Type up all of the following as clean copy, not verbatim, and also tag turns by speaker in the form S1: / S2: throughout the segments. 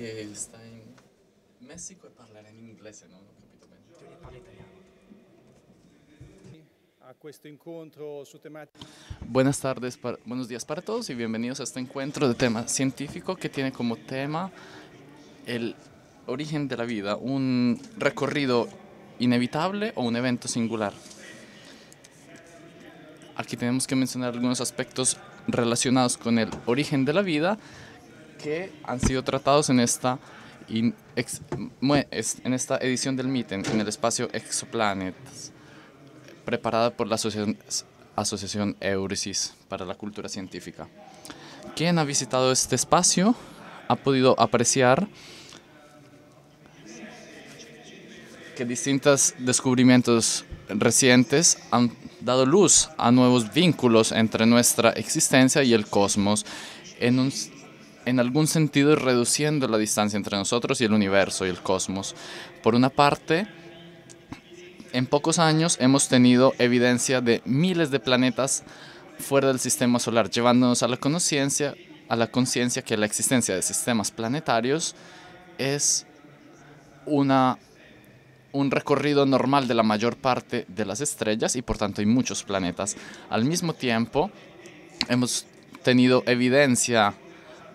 S1: che sta in Messico e parlerà in inglese, no? Non ho capito bene.
S2: Parla italiano.
S3: A questo incontro su tematiche.
S1: Buenas tardes, buenos días para todos y bienvenidos a este encuentro de tema científico que tiene como tema el origen de la vida, un recorrido inevitable o un evento singular. Aquí tenemos que mencionar algunos aspectos relacionados con el origen de la vida que han sido tratados en esta, en esta edición del Meeting, en el espacio Exoplanets, preparada por la Asociación Euresis para la Cultura Científica. Quien ha visitado este espacio ha podido apreciar que distintos descubrimientos recientes han dado luz a nuevos vínculos entre nuestra existencia y el cosmos, en algún sentido reduciendo la distancia entre nosotros y el universo y el cosmos. Por una parte, en pocos años hemos tenido evidencia de miles de planetas fuera del sistema solar, llevándonos a la conciencia que la existencia de sistemas planetarios es un recorrido normal de la mayor parte de las estrellas y por tanto hay muchos planetas. Al mismo tiempo, hemos tenido evidencia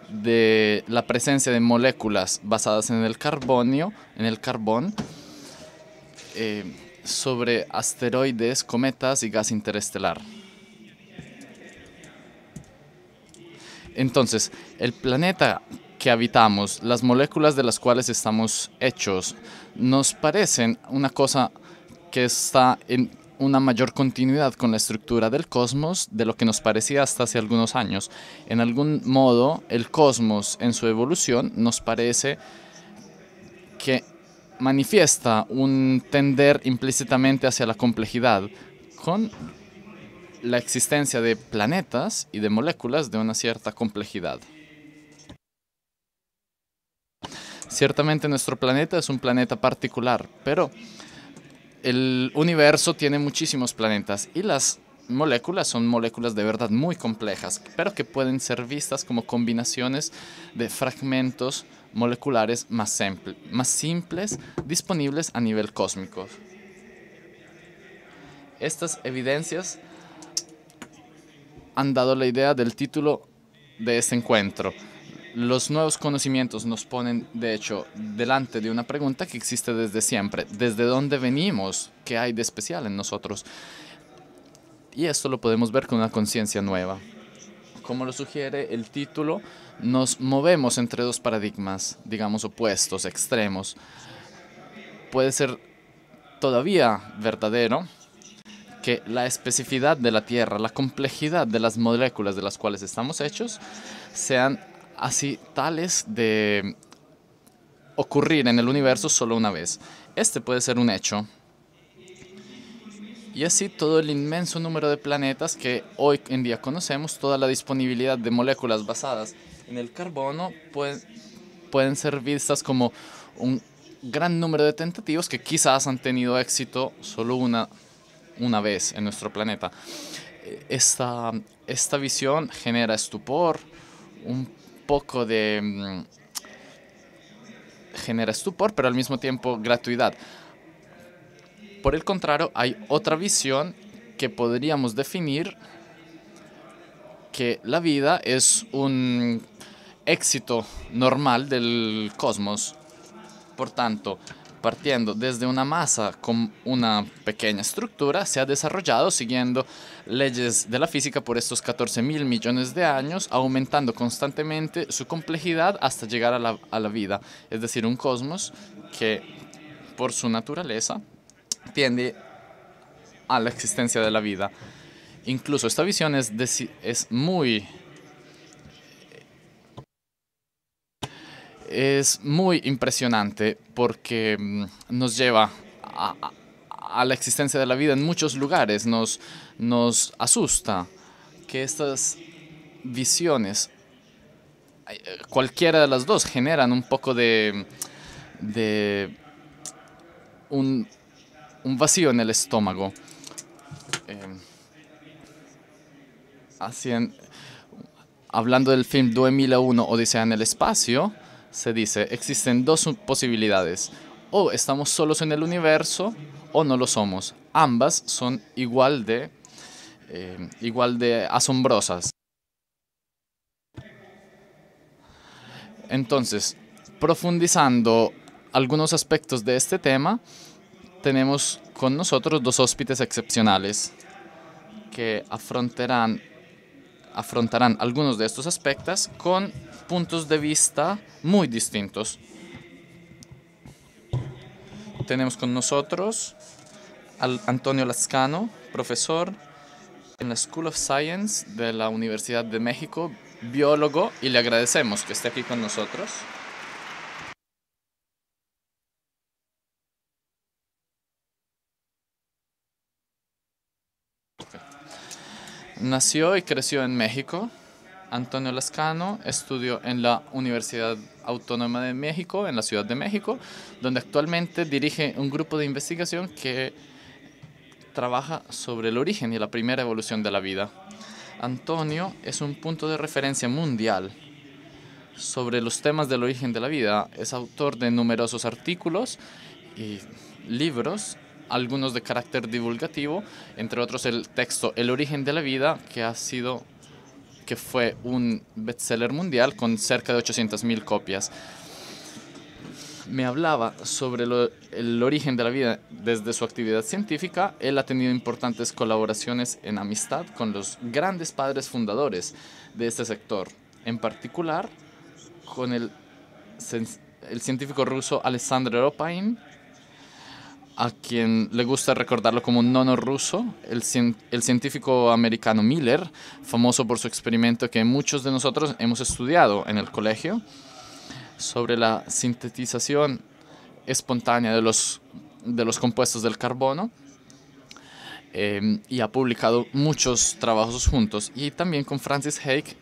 S1: de la presencia de moléculas basadas en el carbón, sobre asteroides, cometas y gas interestelar. Entonces, el planeta que habitamos, las moléculas de las cuales estamos hechos, nos parecen una cosa que está en una mayor continuidad con la estructura del cosmos de lo que nos parecía hasta hace algunos años. En algún modo, el cosmos en su evolución nos parece que manifiesta un tender implícitamente hacia la complejidad, con la existencia de planetas y de moléculas de una cierta complejidad. Ciertamente nuestro planeta es un planeta particular, pero el universo tiene muchísimos planetas y las moléculas son moléculas de verdad muy complejas, pero que pueden ser vistas como combinaciones de fragmentos moleculares más simples disponibles a nivel cósmico. Estas evidencias han dado la idea del título de este encuentro. Los nuevos conocimientos nos ponen, de hecho, delante de una pregunta que existe desde siempre. ¿Desde dónde venimos? ¿Qué hay de especial en nosotros? Y esto lo podemos ver con una conciencia nueva. Como lo sugiere el título, nos movemos entre dos paradigmas, digamos, opuestos, extremos. Puede ser todavía verdadero que la especificidad de la Tierra, la complejidad de las moléculas de las cuales estamos hechos, sean así tales de ocurrir en el universo solo una vez. Este puede ser un hecho. Y así todo el inmenso número de planetas que hoy en día conocemos, toda la disponibilidad de moléculas basadas en el carbono, pueden ser vistas como un gran número de tentativas que quizás han tenido éxito solo una vez en nuestro planeta. Esta visión genera estupor, genera estupor, pero al mismo tiempo gratuidad. Por el contrario, hay otra visión que podríamos definir que la vida es un éxito normal del cosmos. Por tanto, partiendo desde una masa con una pequeña estructura, se ha desarrollado siguiendo leyes de la física por estos 14.000 millones de años, aumentando constantemente su complejidad hasta llegar a la vida. Es decir, un cosmos que, por su naturaleza, tiende a la existencia de la vida. Incluso esta visión es muy impresionante porque nos lleva a la existencia de la vida en muchos lugares. Nos asusta que estas visiones, cualquiera de las dos, generan un poco de un vacío en el estómago. Hablando del film 2001, Odisea en el espacio, se dice, existen dos posibilidades. O estamos solos en el universo o no lo somos. Ambas son igual de asombrosas. Entonces, profundizando algunos aspectos de este tema, tenemos con nosotros dos hóspedes excepcionales que afrontarán algunos de estos aspectos con puntos de vista muy distintos. Tenemos con nosotros al Antonio Lascano, profesor en la School of Science de la Universidad de México, biólogo, y le agradecemos que esté aquí con nosotros. Nació y creció en México. Antonio Lascano estudió en la Universidad Autónoma de México, en la Ciudad de México, donde actualmente dirige un grupo de investigación que trabaja sobre el origen y la primera evolución de la vida. Antonio es un punto de referencia mundial sobre los temas del origen de la vida. Es autor de numerosos artículos y libros, algunos de carácter divulgativo, entre otros el texto El origen de la vida, que fue un bestseller mundial con cerca de 800.000 copias. Me hablaba sobre el origen de la vida desde su actividad científica. Él ha tenido importantes colaboraciones en amistad con los grandes padres fundadores de este sector, en particular con el científico ruso Alexander Oparin, a quien le gusta recordarlo como un nono ruso, el científico americano Miller, famoso por su experimento que muchos de nosotros hemos estudiado en el colegio, sobre la sintetización espontánea de los compuestos del carbono, y ha publicado muchos trabajos juntos, y también con Francis Hake,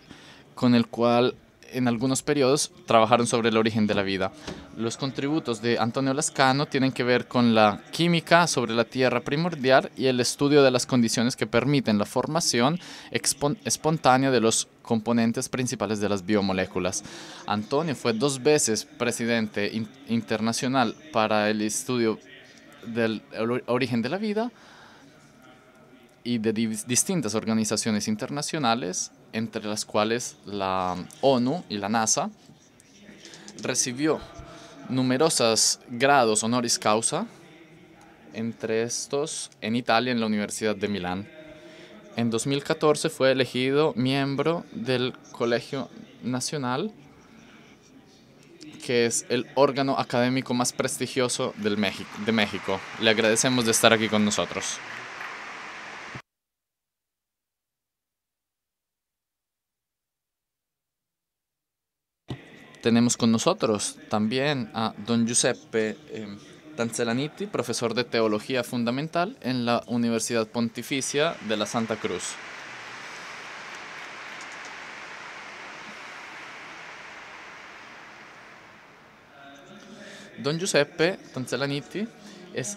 S1: con el cual en algunos periodos trabajaron sobre el origen de la vida. Los contributos de Antonio Lascano tienen que ver con la química sobre la Tierra primordial y el estudio de las condiciones que permiten la formación espontánea de los componentes principales de las biomoléculas. Antonio fue 2 veces presidente internacional para el estudio del origen de la vida y de distintas organizaciones internacionales, entre las cuales la ONU y la NASA. Recibió numerosos grados honoris causa, entre estos en Italia, en la Universidad de Milán. En 2014 fue elegido miembro del Colegio Nacional, que es el órgano académico más prestigioso de México. Le agradecemos de estar aquí con nosotros. Tenemos con nosotros también a don Giuseppe Tanzellaniti, profesor de Teología Fundamental en la Universidad Pontificia de la Santa Cruz. Don Giuseppe Tanzellaniti es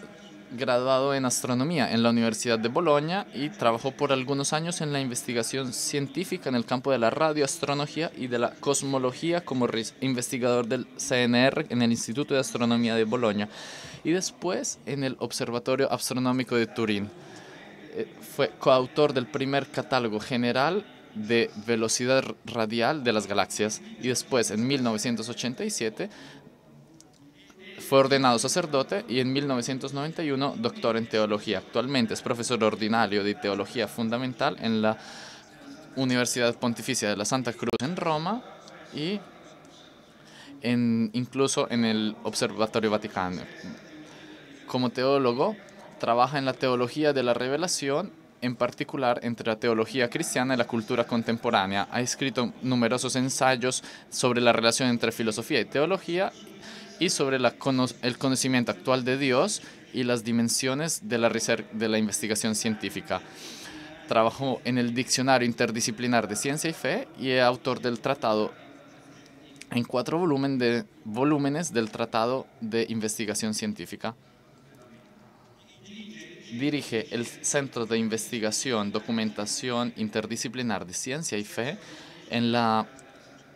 S1: graduado en astronomía en la Universidad de Bolonia y trabajó por algunos años en la investigación científica en el campo de la radioastronomía y de la cosmología como investigador del CNR en el Instituto de Astronomía de Bolonia y después en el Observatorio Astronómico de Turín. Fue coautor del primer catálogo general de velocidad radial de las galaxias y después en 1987 fue ordenado sacerdote y en 1991 doctor en teología. Actualmente es profesor ordinario de teología fundamental en la Universidad Pontificia de la Santa Cruz en Roma y incluso en el Observatorio Vaticano. Como teólogo, trabaja en la teología de la revelación, en particular entre la teología cristiana y la cultura contemporánea. Ha escrito numerosos ensayos sobre la relación entre filosofía y teología y sobre el conocimiento actual de Dios y las dimensiones de la investigación científica. Trabajó en el Diccionario Interdisciplinar de Ciencia y Fe y es autor del tratado en 4 volúmenes del Tratado de Investigación Científica. Dirige el Centro de Investigación, Documentación Interdisciplinar de Ciencia y Fe en la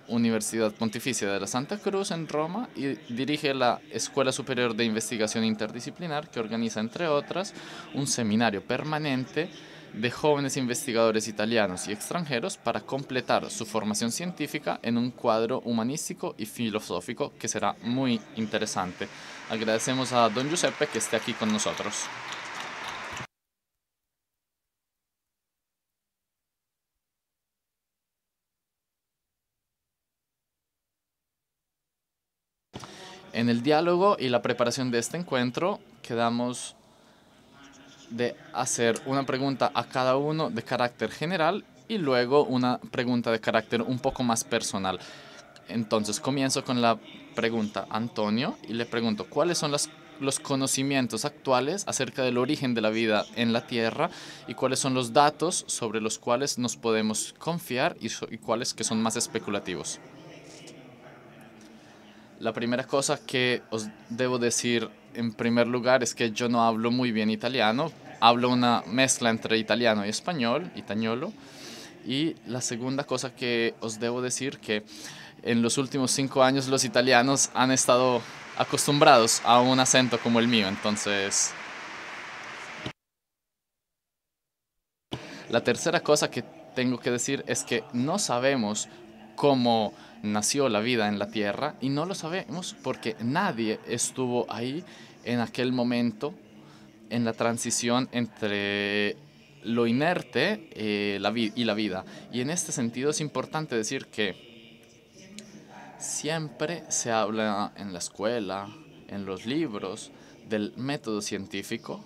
S1: Universidad Pontificia de la Santa Cruz en Roma y dirige la Escuela Superior de Investigación Interdisciplinar, que organiza, entre otras, un seminario permanente de jóvenes investigadores italianos y extranjeros para completar su formación científica en un cuadro humanístico y filosófico que será muy interesante. Agradecemos a don Giuseppe que esté aquí con nosotros. En el diálogo y la preparación de este encuentro quedamos de hacer una pregunta a cada uno de carácter general y luego una pregunta de carácter un poco más personal. Entonces comienzo con la pregunta a Antonio y le pregunto cuáles son los conocimientos actuales acerca del origen de la vida en la Tierra y cuáles son los datos sobre los cuales nos podemos confiar y cuáles que son más especulativos. La primera cosa que os debo decir en primer lugar es que yo no hablo muy bien italiano. Hablo una mezcla entre italiano y español, itañolo. Y la segunda cosa que os debo decir que en los últimos 5 años los italianos han estado acostumbrados a un acento como el mío. Entonces, la tercera cosa que tengo que decir es que no sabemos cómo nació la vida en la Tierra y no lo sabemos porque nadie estuvo ahí en aquel momento en la transición entre lo inerte y la vida. Y en este sentido es importante decir que siempre se habla en la escuela, en los libros, del método científico,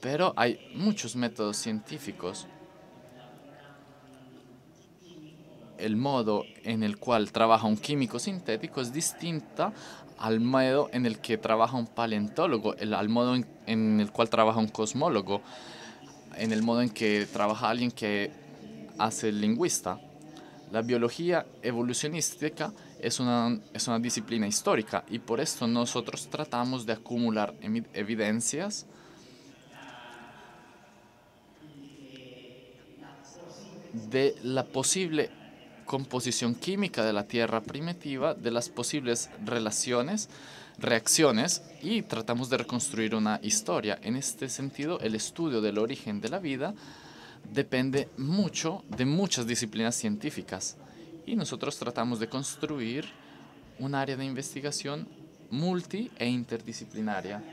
S1: pero hay muchos métodos científicos. El modo en el cual trabaja un químico sintético es distinta al modo en el que trabaja un paleontólogo, al modo en el cual trabaja un cosmólogo, en el modo en que trabaja alguien que hace el lingüista. La biología evolucionística es una disciplina histórica y por esto nosotros tratamos de acumular evidencias de la posible composición química de la Tierra primitiva, de las posibles relaciones, reacciones y tratamos de reconstruir una historia. En este sentido, el estudio del origen de la vida depende mucho de muchas disciplinas científicas y nosotros tratamos de construir un área de investigación multi e interdisciplinaria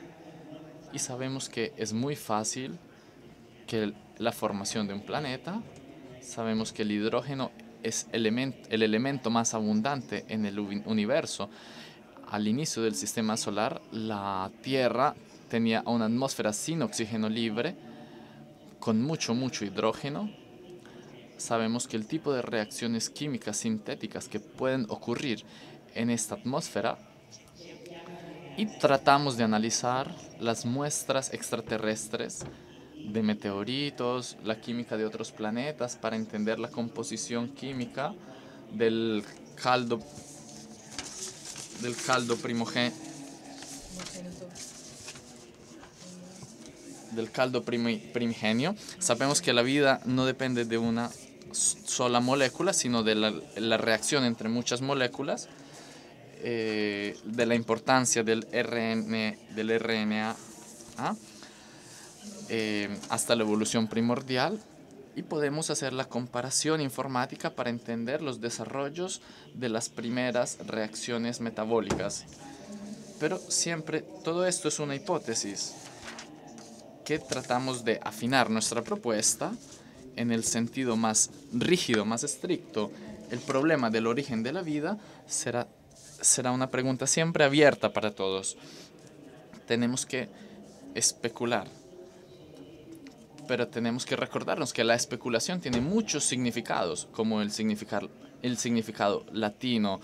S1: y sabemos que es muy fácil que la formación de un planeta, sabemos que el hidrógeno es el elemento más abundante en el universo. Al inicio del sistema solar, la Tierra tenía una atmósfera sin oxígeno libre, con mucho hidrógeno. Sabemos que el tipo de reacciones químicas sintéticas que pueden ocurrir en esta atmósfera y tratamos de analizar las muestras extraterrestres de meteoritos, la química de otros planetas para entender la composición química del caldo del caldo primigenio. Sabemos que la vida no depende de una sola molécula, sino de la reacción entre muchas moléculas, de la importancia del RNA hasta la evolución primordial y podemos hacer la comparación informática para entender los desarrollos de las primeras reacciones metabólicas. Pero siempre todo esto es una hipótesis que tratamos de afinar nuestra propuesta en el sentido más rígido, más estricto. El problema del origen de la vida será una pregunta siempre abierta para todos. Tenemos que especular, pero tenemos que recordarnos que la especulación tiene muchos significados, como el significado latino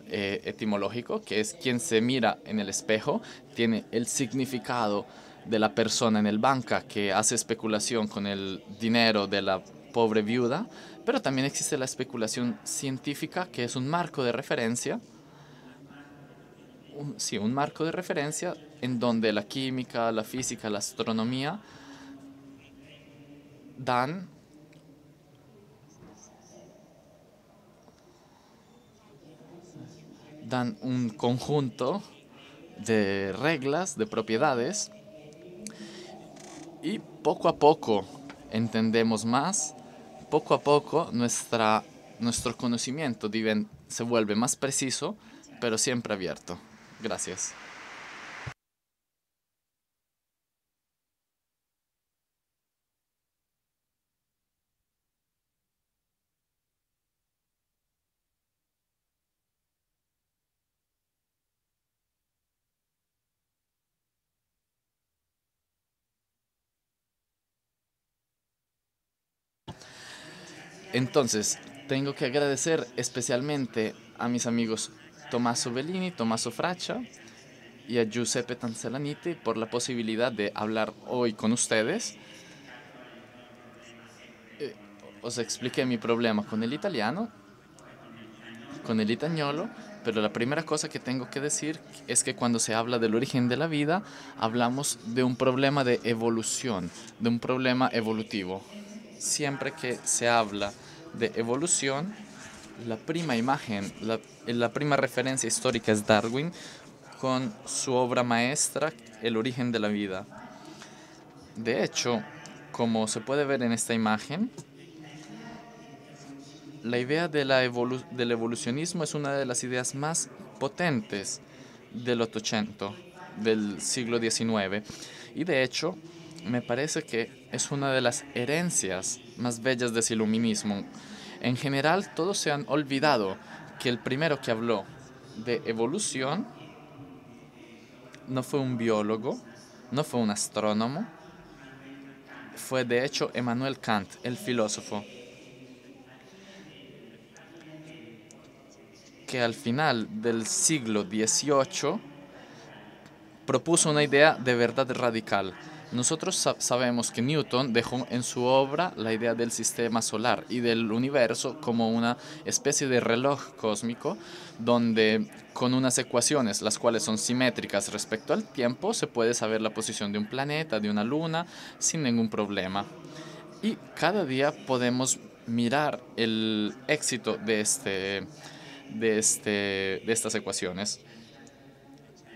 S1: etimológico, que es quien se mira en el espejo, tiene el significado de la persona en el banca que hace especulación con el dinero de la pobre viuda, pero también existe la especulación científica, que es un marco de referencia, un marco de referencia en donde la química, la física, la astronomía dan dan un conjunto de reglas, de propiedades, y poco a poco entendemos más, poco a poco nuestro conocimiento se vuelve más preciso, pero siempre abierto. Gracias. Entonces, tengo que agradecer especialmente a mis amigos Tommaso Bellini, Tommaso Fraccia y a Giuseppe Tanzellaniti por la posibilidad de hablar hoy con ustedes. Os expliqué mi problema con el italiano, con el itañolo, pero la primera cosa que tengo que decir es que cuando se habla del origen de la vida, hablamos de un problema de evolución, de un problema evolutivo. Siempre que se habla de evolución, la prima imagen, la prima referencia histórica es Darwin con su obra maestra El origen de la vida. De hecho, como se puede ver en esta imagen, la idea del evolucionismo es una de las ideas más potentes del Ottocento, del siglo XIX. Y de hecho, me parece que es una de las herencias más bellas del iluminismo. En general, todos se han olvidado que el primero que habló de evolución no fue un biólogo, no fue un astrónomo, fue de hecho Emmanuel Kant, el filósofo, que al final del siglo XVIII propuso una idea de verdad radical. Nosotros sabemos que Newton dejó en su obra la idea del sistema solar y del universo como una especie de reloj cósmico donde con unas ecuaciones, las cuales son simétricas respecto al tiempo, se puede saber la posición de un planeta, de una luna, sin ningún problema. Y cada día podemos mirar el éxito de estas ecuaciones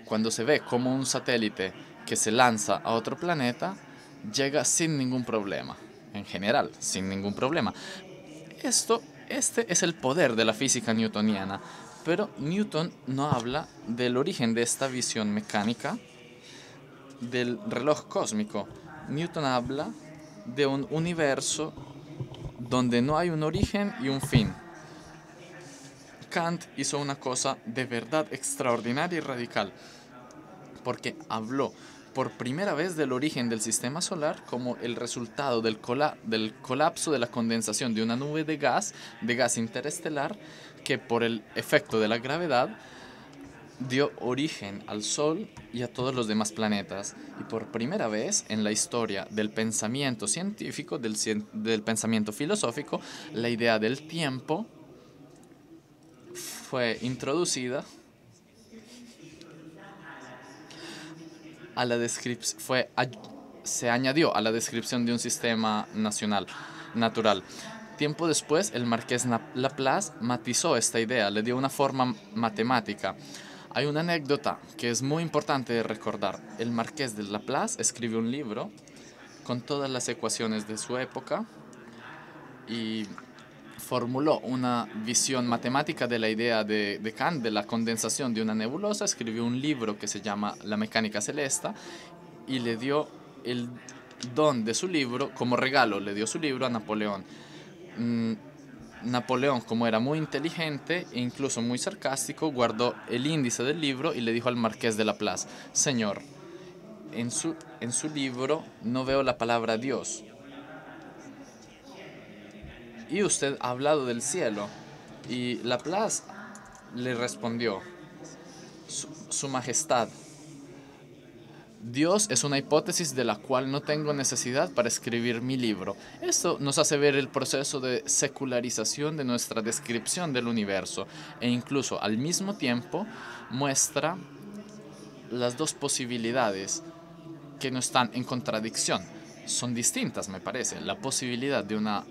S1: cuando se ve como un satélite que se lanza a otro planeta llega sin ningún problema, en general, sin ningún problema. Este es el poder de la física newtoniana, pero Newton no habla del origen de esta visión mecánica del reloj cósmico. Newton habla de un universo donde no hay un origen y un fin. Kant hizo una cosa de verdad extraordinaria y radical, porque habló por primera vez del origen del sistema solar como el resultado del colapso de la condensación de una nube de gas interestelar, que por el efecto de la gravedad dio origen al Sol y a todos los demás planetas. Y por primera vez en la historia del pensamiento científico, del pensamiento filosófico, la idea del tiempo fue introducida a la se añadió a la descripción de un sistema natural. Tiempo después, el marqués Laplace matizó esta idea, le dio una forma matemática. Hay una anécdota que es muy importante de recordar. El marqués de Laplace escribió un libro con todas las ecuaciones de su época y formuló una visión matemática de la idea de Kant, de la condensación de una nebulosa, escribió un libro que se llama La mecánica celeste y le dio el don de su libro, como regalo le dio su libro a Napoleón. Napoleón, como era muy inteligente e incluso muy sarcástico, guardó el índice del libro y le dijo al marqués de Laplace: Señor, en su libro no veo la palabra Dios. Y usted ha hablado del cielo. Y Laplace le respondió: Su Majestad, Dios es una hipótesis de la cual no tengo necesidad para escribir mi libro. Esto nos hace ver el proceso de secularización de nuestra descripción del universo e incluso al mismo tiempo muestra las dos posibilidades que no están en contradicción. Son distintas, me parece. La posibilidad de una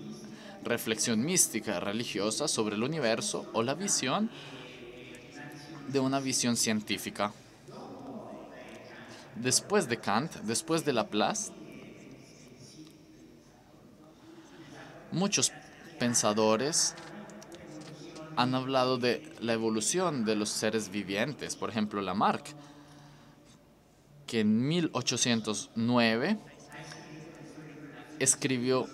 S1: reflexión mística religiosa sobre el universo o la visión de una visión científica. Después de Kant, después de Laplace, muchos pensadores han hablado de la evolución de los seres vivientes. Por ejemplo, Lamarck, que en 1809 escribió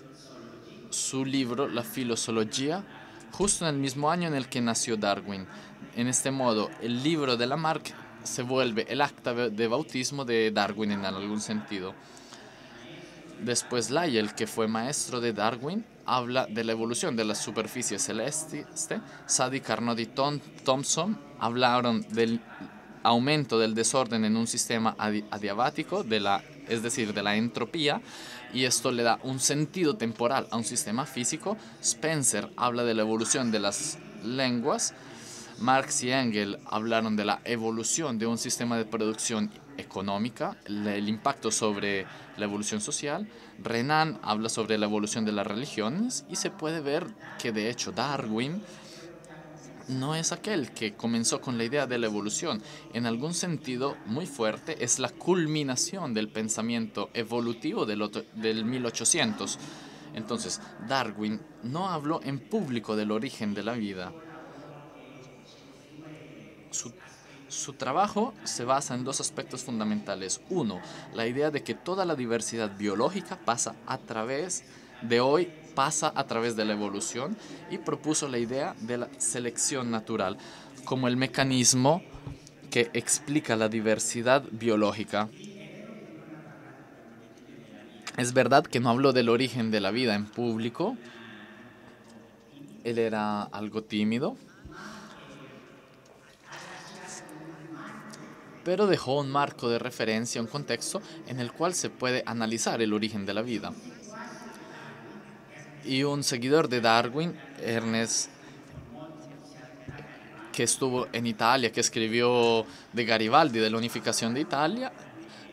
S1: su libro La Filosofía, justo en el mismo año en el que nació Darwin. En este modo, el libro de Lamarck se vuelve el acta de bautismo de Darwin en algún sentido. Después Lyell, que fue maestro de Darwin, habla de la evolución de la superficie celeste. Sadi Carnot y Thomson hablaron del aumento del desorden en un sistema adiabático, es decir, de la entropía, y esto le da un sentido temporal a un sistema físico. Spencer habla de la evolución de las lenguas. Marx y Engels hablaron de la evolución de un sistema de producción económica, el impacto sobre la evolución social. Renan habla sobre la evolución de las religiones y se puede ver que de hecho Darwin no es aquel que comenzó con la idea de la evolución. En algún sentido muy fuerte es la culminación del pensamiento evolutivo del 1800. Entonces, Darwin no habló en público del origen de la vida. Su trabajo se basa en dos aspectos fundamentales. Uno, la idea de que toda la diversidad biológica pasa a través de la evolución, y propuso la idea de la selección natural como el mecanismo que explica la diversidad biológica. Es verdad que no habló del origen de la vida en público. Él era algo tímido, pero dejó un marco de referencia, un contexto en el cual se puede analizar el origen de la vida. Y un seguidor de Darwin, Ernest, que estuvo en Italia, que escribió de Garibaldi, de la unificación de Italia,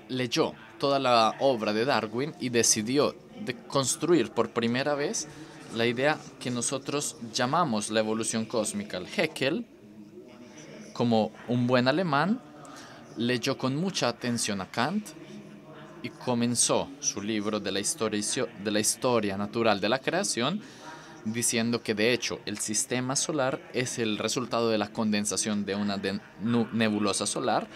S1: leyó toda la obra de Darwin y decidió de construir por primera vez la idea que nosotros llamamos la evolución cósmica. Haeckel, como un buen alemán, leyó con mucha atención a Kant y comenzó su libro de la historia natural de la creación, diciendo que de hecho el sistema solar es el resultado de la condensación de una nebulosa solar.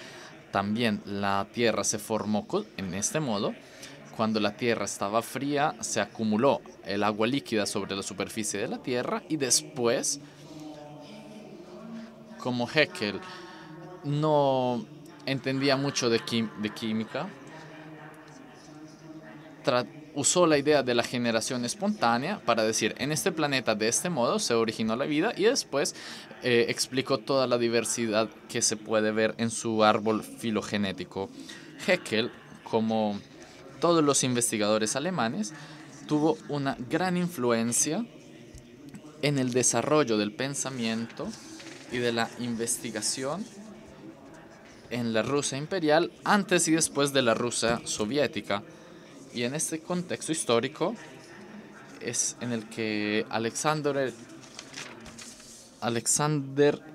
S1: También la Tierra se formó en este modo. Cuando la Tierra estaba fría, se acumuló el agua líquida sobre la superficie de la Tierra, y después, como Haeckel no entendía mucho de química, usó la idea de la generación espontánea para decir, en este planeta de este modo se originó la vida, y después explicó toda la diversidad que se puede ver en su árbol filogenético. Haeckel, como todos los investigadores alemanes, tuvo una gran influencia en el desarrollo del pensamiento y de la investigación en la Rusia imperial antes y después de la Rusia soviética. Y en este contexto histórico es en el que Alexander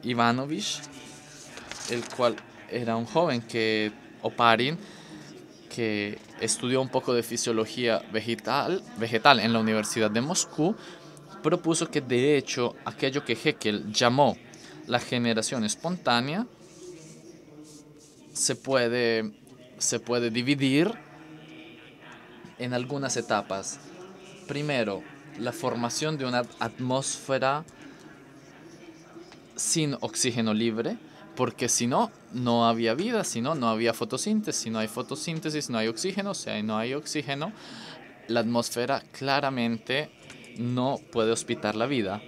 S1: Ivanovich, el cual era un joven Oparin, que estudió un poco de fisiología vegetal en la Universidad de Moscú, propuso que de hecho aquello que Haeckel llamó la generación espontánea se puede dividir en algunas etapas. Primero, la formación de una atmósfera sin oxígeno libre, porque si no, no había vida, si no, no había fotosíntesis, si no hay fotosíntesis, no hay oxígeno, si no hay oxígeno, la atmósfera claramente no puede hospitar la vida.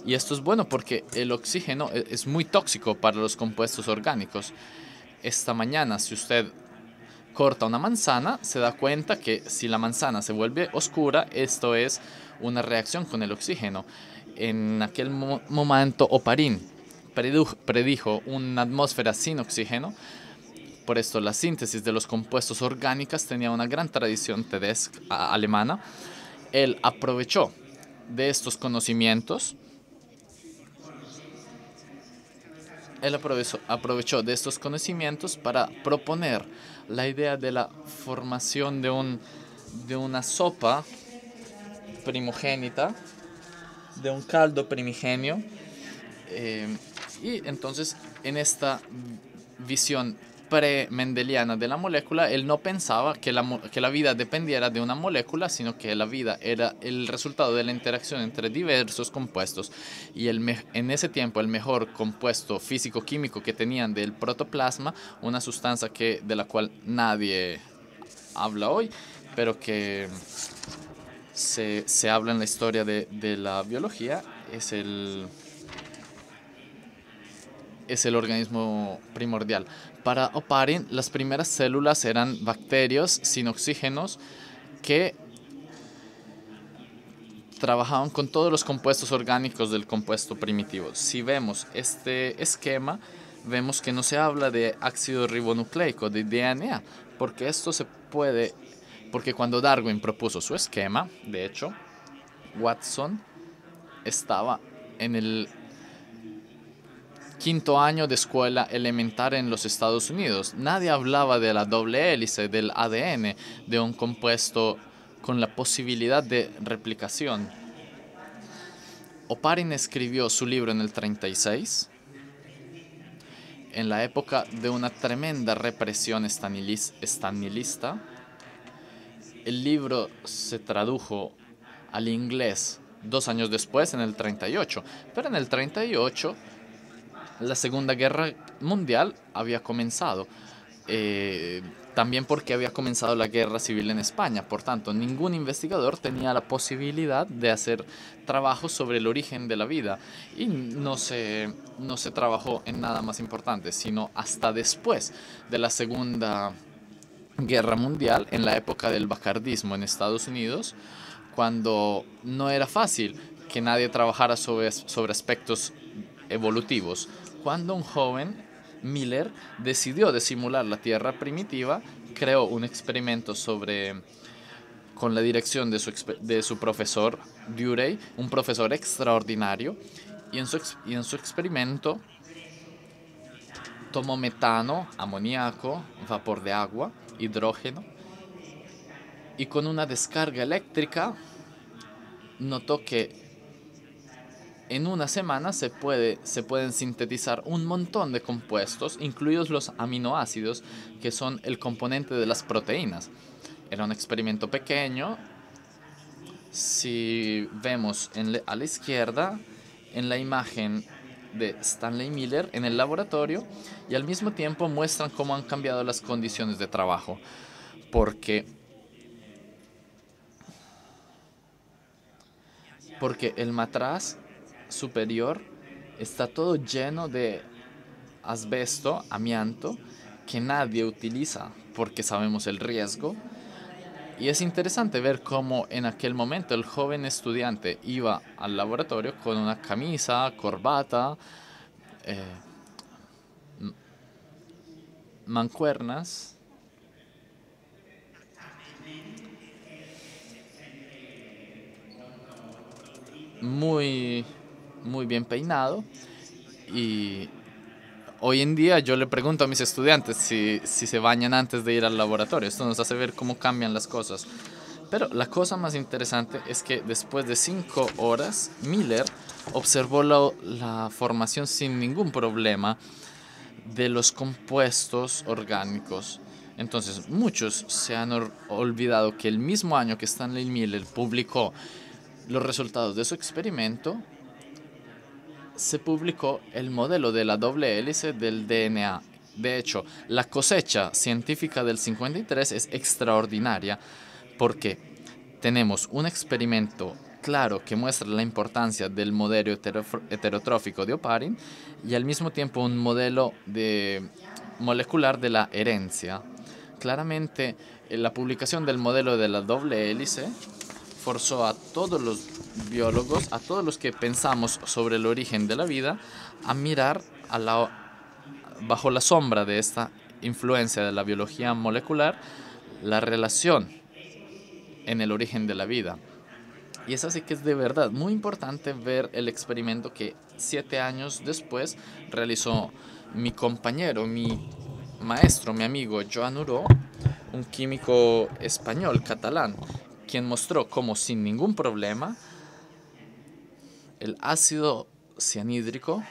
S1: Y esto es bueno porque el oxígeno es muy tóxico para los compuestos orgánicos. Esta mañana, si usted corta una manzana, se da cuenta que si la manzana se vuelve oscura, esto es una reacción con el oxígeno. En aquel momento, Oparin predijo una atmósfera sin oxígeno. Por esto, la síntesis de los compuestos orgánicos tenía una gran tradición alemana. Él aprovechó de estos conocimientos Él aprovechó de estos conocimientos para proponer la idea de la formación de una sopa primogénita, de un caldo primigenio. Y entonces, en esta visión pre-mendeliana de la molécula, él no pensaba que la vida dependiera de una molécula, sino que la vida era el resultado de la interacción entre diversos compuestos. Y en ese tiempo el mejor compuesto físico-químico que tenían del protoplasma, una sustancia de la cual nadie habla hoy, pero que se habla en la historia de la biología, es el organismo primordial. Para Oparin, las primeras células eran bacterias sin oxígenos que trabajaban con todos los compuestos orgánicos del compuesto primitivo. Si vemos este esquema, vemos que no se habla de ácido ribonucleico, de DNA, porque esto se puede, porque cuando Darwin propuso su esquema, de hecho, Watson estaba en el quinto año de escuela elemental en los Estados Unidos. Nadie hablaba de la doble hélice, del ADN, de un compuesto con la posibilidad de replicación. Oparin escribió su libro en el 36, en la época de una tremenda represión stalinista. El libro se tradujo al inglés 2 años después, en el 38, pero en el 38 la Segunda Guerra Mundial había comenzado, también porque había comenzado la Guerra Civil en España. Por tanto, ningún investigador tenía la posibilidad de hacer trabajos sobre el origen de la vida, y no se trabajó en nada más importante, sino hasta después de la Segunda Guerra Mundial, en la época del bacardismo en Estados Unidos, cuando no era fácil que nadie trabajara sobre aspectos evolutivos. Cuando un joven, Miller, decidió de simular la Tierra primitiva, creó un experimento con la dirección de su profesor Durey, un profesor extraordinario, y en su experimento tomó metano, amoníaco, vapor de agua, hidrógeno, y con una descarga eléctrica notó que en una semana se pueden sintetizar un montón de compuestos, incluidos los aminoácidos, que son el componente de las proteínas. Era un experimento pequeño. Si vemos a la izquierda, en la imagen de Stanley Miller en el laboratorio, y al mismo tiempo muestran cómo han cambiado las condiciones de trabajo, porque el matraz superior está todo lleno de asbesto, amianto, que nadie utiliza porque sabemos el riesgo. Y es interesante ver cómo en aquel momento el joven estudiante iba al laboratorio con una camisa, corbata, mancuernas, muy, muy bien peinado. Y hoy en día yo le pregunto a mis estudiantes si se bañan antes de ir al laboratorio. Esto nos hace ver cómo cambian las cosas. Pero la cosa más interesante es que después de 5 horas, Miller observó la formación sin ningún problema de los compuestos orgánicos. Entonces, muchos se han olvidado que el mismo año que Stanley Miller publicó los resultados de su experimento, se publicó el modelo de la doble hélice del DNA. De hecho, la cosecha científica del 53 es extraordinaria porque tenemos un experimento claro que muestra la importancia del modelo heterotrófico de Oparin, y al mismo tiempo un modelo molecular de la herencia. Claramente, la publicación del modelo de la doble hélice forzó a todos los biólogos, a todos los que pensamos sobre el origen de la vida, a mirar bajo la sombra de esta influencia de la biología molecular, la relación en el origen de la vida. Y es así que es de verdad muy importante ver el experimento que 7 años después realizó mi compañero, mi maestro, mi amigo Joan Uró, un químico español, catalán, quien mostró cómo sin ningún problema el ácido cianhídrico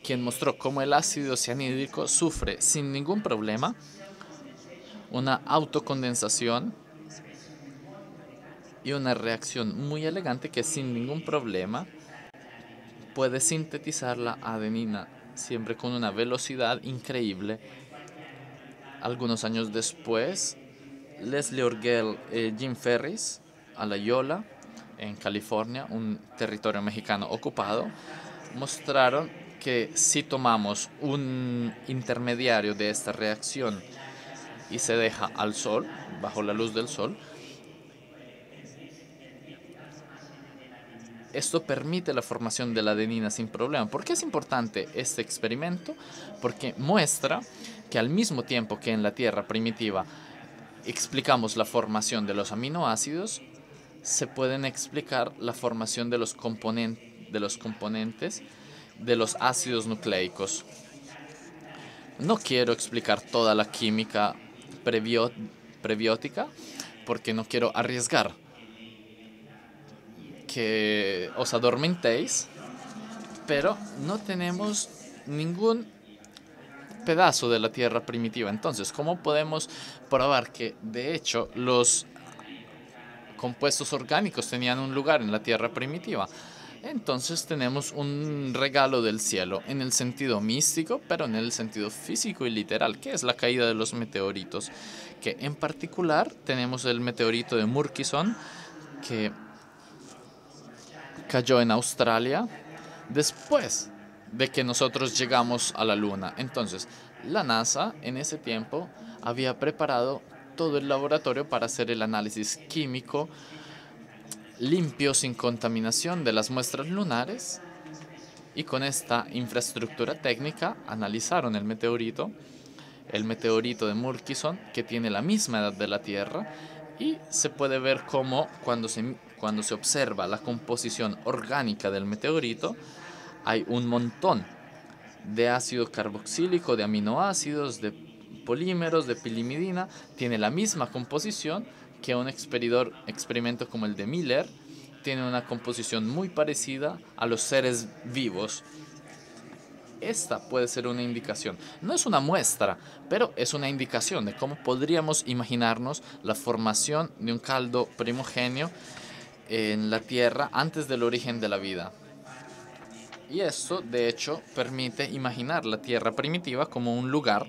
S1: quien mostró cómo el ácido cianhídrico sufre sin ningún problema una autocondensación y una reacción muy elegante que sin ningún problema puede sintetizar la adenina, siempre con una velocidad increíble. Algunos años después, Leslie Orgel y Jim Ferris, a La Yola, en California, un territorio mexicano ocupado, mostraron que si tomamos un intermediario de esta reacción y se deja al sol, bajo la luz del sol, esto permite la formación de la adenina sin problema. ¿Por qué es importante este experimento? Porque muestra que al mismo tiempo que en la Tierra primitiva explicamos la formación de los aminoácidos, se pueden explicar la formación de los componentes de los ácidos nucleicos. No quiero explicar toda la química prebiótica porque no quiero arriesgar que os adormentéis, pero no tenemos ningún pedazo de la Tierra primitiva. Entonces, ¿cómo podemos probar que de hecho los compuestos orgánicos tenían un lugar en la Tierra primitiva? Entonces tenemos un regalo del cielo en el sentido místico, pero en el sentido físico y literal, que es la caída de los meteoritos. Que en particular tenemos el meteorito de Murchison, que cayó en Australia después de que nosotros llegamos a la Luna. Entonces, la NASA en ese tiempo había preparado todo el laboratorio para hacer el análisis químico limpio, sin contaminación de las muestras lunares, y con esta infraestructura técnica analizaron el meteorito de Murchison, que tiene la misma edad de la Tierra, y se puede ver cómo cuando se observa la composición orgánica del meteorito, hay un montón de ácido carboxílico, de aminoácidos, de polímeros, de pilimidina, tiene la misma composición que un experimento como el de Miller, tiene una composición muy parecida a los seres vivos. Esta puede ser una indicación. No es una muestra, pero es una indicación de cómo podríamos imaginarnos la formación de un caldo primogenio en la Tierra antes del origen de la vida. Y esto, de hecho, permite imaginar la Tierra primitiva como un lugar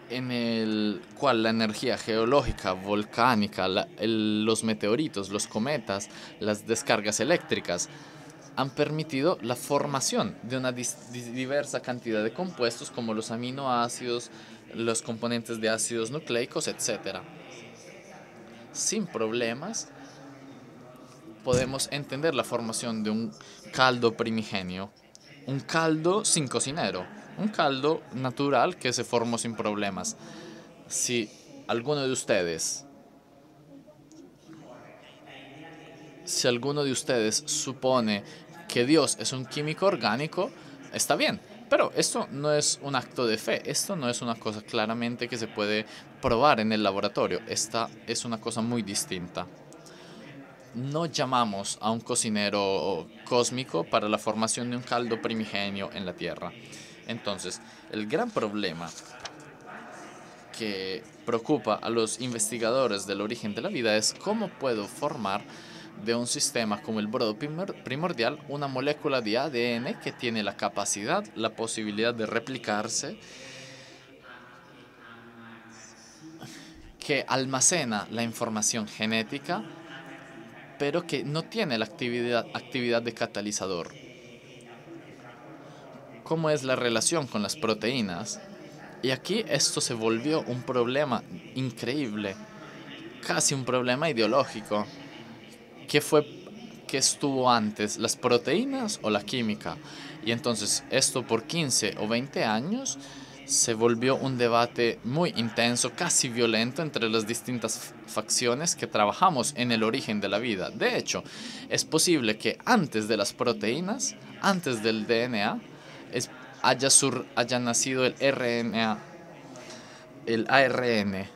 S1: en el cual la energía geológica, volcánica, los meteoritos, los cometas, las descargas eléctricas han permitido la formación de una diversa cantidad de compuestos como los aminoácidos, los componentes de ácidos nucleicos, etcétera. Sin problemas podemos entender la formación de un caldo primigenio, un caldo sin cocinero, un caldo natural que se formó sin problemas. Si alguno de ustedes, si alguno de ustedes supone que Dios es un químico orgánico, está bien. Pero esto no es un acto de fe, esto no es una cosa claramente que se puede probar en el laboratorio, esta es una cosa muy distinta. No llamamos a un cocinero cósmico para la formación de un caldo primigenio en la Tierra. Entonces, el gran problema que preocupa a los investigadores del origen de la vida es cómo puedo formar de un sistema como el brodo primordial una molécula de ADN que tiene la capacidad, la posibilidad de replicarse, que almacena la información genética, pero que no tiene la actividad de catalizador. ¿Cómo es la relación con las proteínas? Y aquí esto se volvió un problema increíble, casi un problema ideológico. ¿Qué estuvo antes, las proteínas o la química? Y entonces esto por 15 o 20 años se volvió un debate muy intenso, casi violento entre las distintas facciones que trabajamos en el origen de la vida. De hecho, es posible que antes de las proteínas, antes del DNA, haya nacido el RNA, el ARN,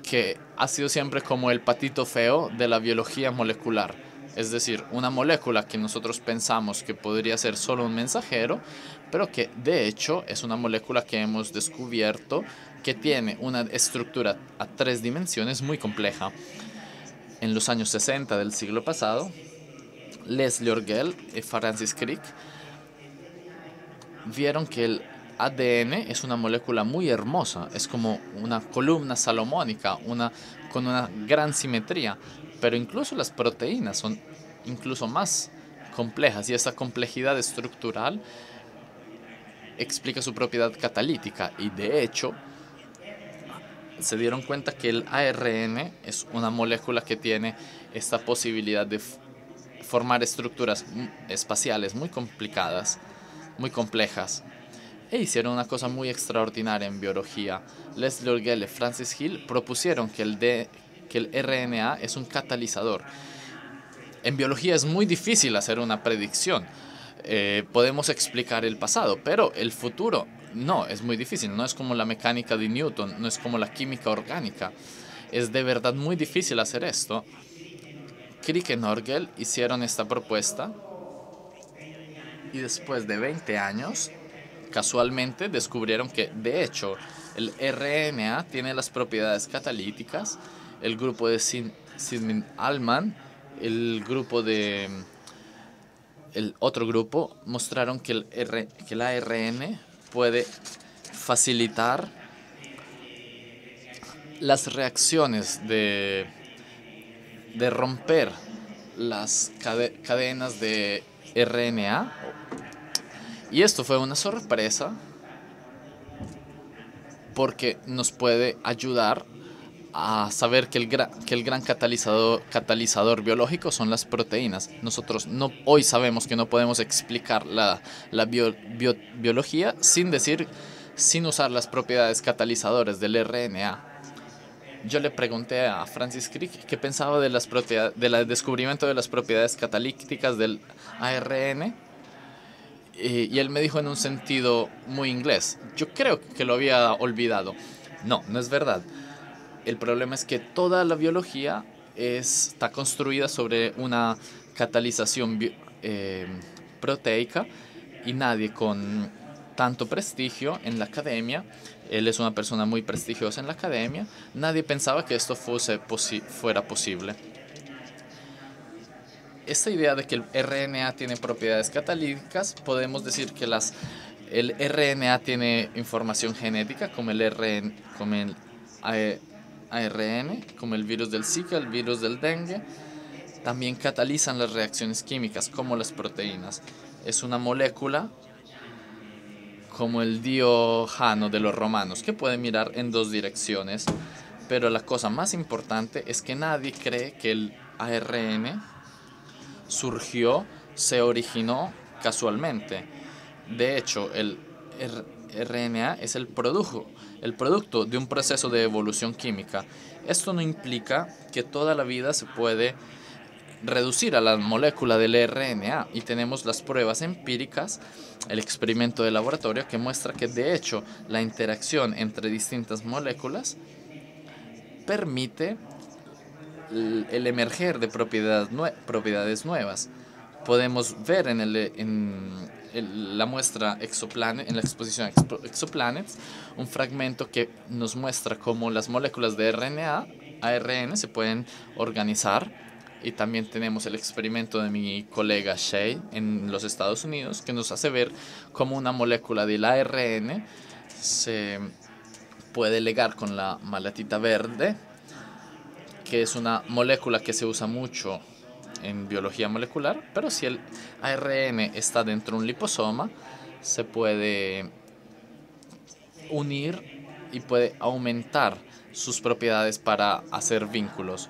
S1: que ha sido siempre como el patito feo de la biología molecular. Es decir, una molécula que nosotros pensamos que podría ser solo un mensajero, pero que de hecho es una molécula que hemos descubierto que tiene una estructura a 3 dimensiones muy compleja. En los años 60 del siglo pasado, Leslie Orgel y Francis Crick vieron que el ADN es una molécula muy hermosa, es como una columna salomónica, con una gran simetría, pero incluso las proteínas son incluso más complejas y esa complejidad estructural explica su propiedad catalítica y de hecho se dieron cuenta que el ARN es una molécula que tiene esta posibilidad de formar estructuras espaciales muy complicadas, muy complejas. E hicieron una cosa muy extraordinaria en biología. Leslie Orgel y Francis Hill propusieron que el RNA es un catalizador. En biología es muy difícil hacer una predicción. Podemos explicar el pasado, pero el futuro no, es muy difícil. No es como la mecánica de Newton, no es como la química orgánica. Es de verdad muy difícil hacer esto. Crick y Orgel hicieron esta propuesta y después de 20 años, casualmente descubrieron que, de hecho, el RNA tiene las propiedades catalíticas. El grupo de Sidney Allman, el grupo de el otro grupo mostraron que el ARN puede facilitar las reacciones de romper las cadenas de RNA. Y esto fue una sorpresa porque nos puede ayudar a saber que el gran catalizador biológico son las proteínas. Nosotros hoy sabemos que no podemos explicar la biología sin usar las propiedades catalizadoras del RNA. Yo le pregunté a Francis Crick qué pensaba de del descubrimiento de las propiedades catalíticas del ARN y él me dijo en un sentido muy inglés. Yo creo que lo había olvidado. No, no es verdad. El problema es que toda la biología está construida sobre una catalización proteica y nadie con tanto prestigio en la academia, él es una persona muy prestigiosa en la academia, nadie pensaba que esto fuera posible. Esta idea de que el RNA tiene propiedades catalíticas, podemos decir que el RNA tiene información genética como el ARN, como el virus del Zika, el virus del dengue. También catalizan las reacciones químicas como las proteínas. Es una molécula como el diojano de los romanos que puede mirar en 2 direcciones. Pero la cosa más importante es que nadie cree que el ARN se originó casualmente. De hecho, el RNA es el producto de un proceso de evolución química. Esto no implica que toda la vida se puede reducir a la molécula del RNA y tenemos las pruebas empíricas, el experimento de laboratorio que muestra que de hecho la interacción entre distintas moléculas permite el emerger de propiedades nuevas. Podemos ver en la muestra en la exposición Exoplanets, un fragmento que nos muestra cómo las moléculas de ARN se pueden organizar. Y también tenemos el experimento de mi colega Shea en los Estados Unidos, que nos hace ver cómo una molécula del ARN se puede ligar con la malatita verde, que es una molécula que se usa mucho en biología molecular, pero si el ARN está dentro de un liposoma, se puede unir y puede aumentar sus propiedades para hacer vínculos.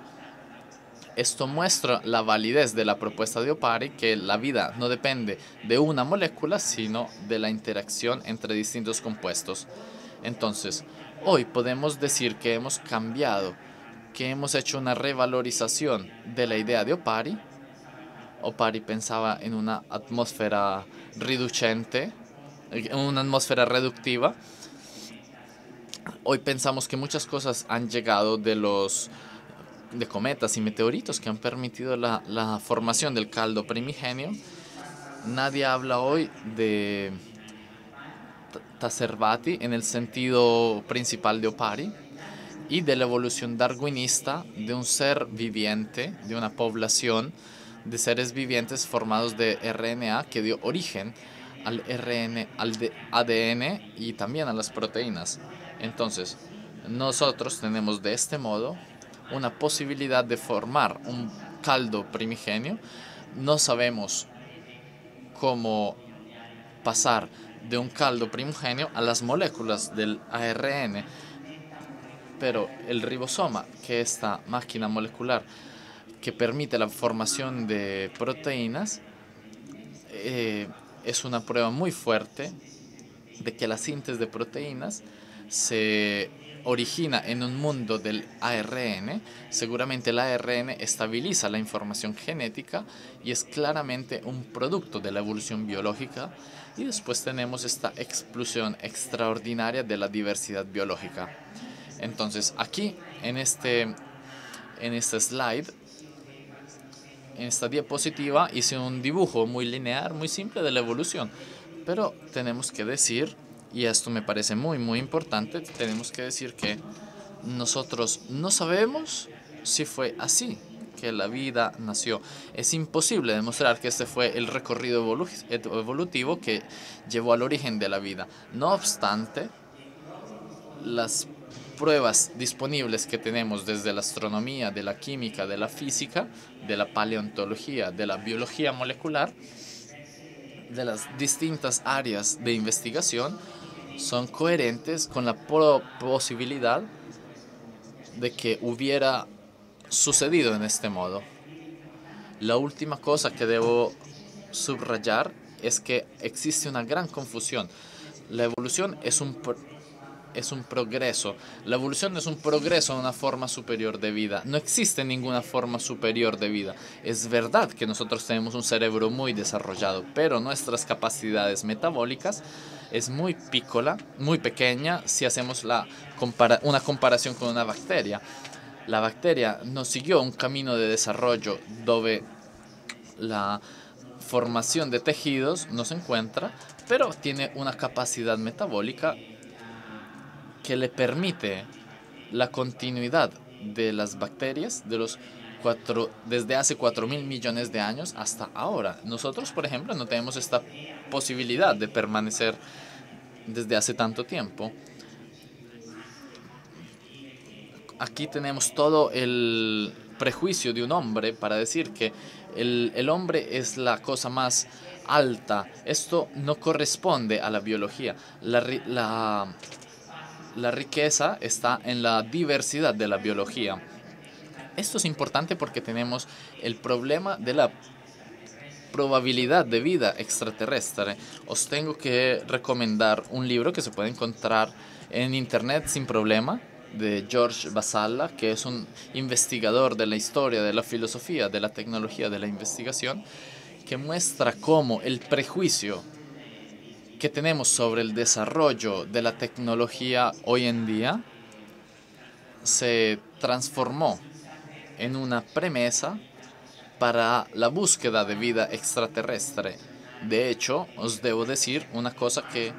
S1: Esto muestra la validez de la propuesta de Opari, que la vida no depende de una molécula, sino de la interacción entre distintos compuestos. Entonces, hoy podemos decir que hemos cambiado, que hemos hecho una revalorización de la idea de Opari. Opari pensaba en una atmósfera reducente, una atmósfera reductiva. Hoy pensamos que muchas cosas han llegado de cometas y meteoritos que han permitido la formación del caldo primigenio. Nadie habla hoy de Taservati en el sentido principal de Opari y de la evolución darwinista de un ser viviente, de una población de seres vivientes formados de RNA que dio origen al ADN y también a las proteínas. Entonces, nosotros tenemos de este modo una posibilidad de formar un caldo primigenio. No sabemos cómo pasar de un caldo primigenio a las moléculas del ARN, pero el ribosoma, que es esta máquina molecular que permite la formación de proteínas, es una prueba muy fuerte de que la síntesis de proteínas se origina en un mundo del ARN. Seguramente el ARN estabiliza la información genética y es claramente un producto de la evolución biológica. Y después tenemos esta explosión extraordinaria de la diversidad biológica. Entonces aquí en este slide, en esta diapositiva, hice un dibujo muy lineal, muy simple de la evolución. Pero tenemos que decir, y esto me parece muy muy importante, tenemos que decir que nosotros no sabemos si fue así que la vida nació. Es imposible demostrar que este fue el recorrido evolutivo que llevó al origen de la vida. No obstante, las pruebas disponibles que tenemos desde la astronomía, de la química, de la física, de la paleontología, de la biología molecular, de las distintas áreas de investigación, son coherentes con la posibilidad de que hubiera sucedido en este modo. La última cosa que debo subrayar es que existe una gran confusión. La evolución es un progreso. La evolución es un progreso a una forma superior de vida. No existe ninguna forma superior de vida. Es verdad que nosotros tenemos un cerebro muy desarrollado, pero nuestras capacidades metabólicas es muy pícola, muy pequeña si hacemos una comparación con una bacteria. La bacteria no siguió un camino de desarrollo donde la formación de tejidos no se encuentra, pero tiene una capacidad metabólica que le permite la continuidad de las bacterias desde hace 4.000 millones de años hasta ahora. Nosotros, por ejemplo, no tenemos esta posibilidad de permanecer desde hace tanto tiempo. Aquí tenemos todo el prejuicio de un hombre para decir que el hombre es la cosa más alta. Esto no corresponde a la biología. La riqueza está en la diversidad de la biología. Esto es importante porque tenemos el problema de la probabilidad de vida extraterrestre. Os tengo que recomendar un libro que se puede encontrar en internet sin problema, de George Basalla, que es un investigador de la historia, de la filosofía, de la tecnología, de la investigación, que muestra cómo el prejuicio que tenemos sobre el desarrollo de la tecnología hoy en día se transformó en una premisa para la búsqueda de vida extraterrestre. De hecho, os debo decir una cosa que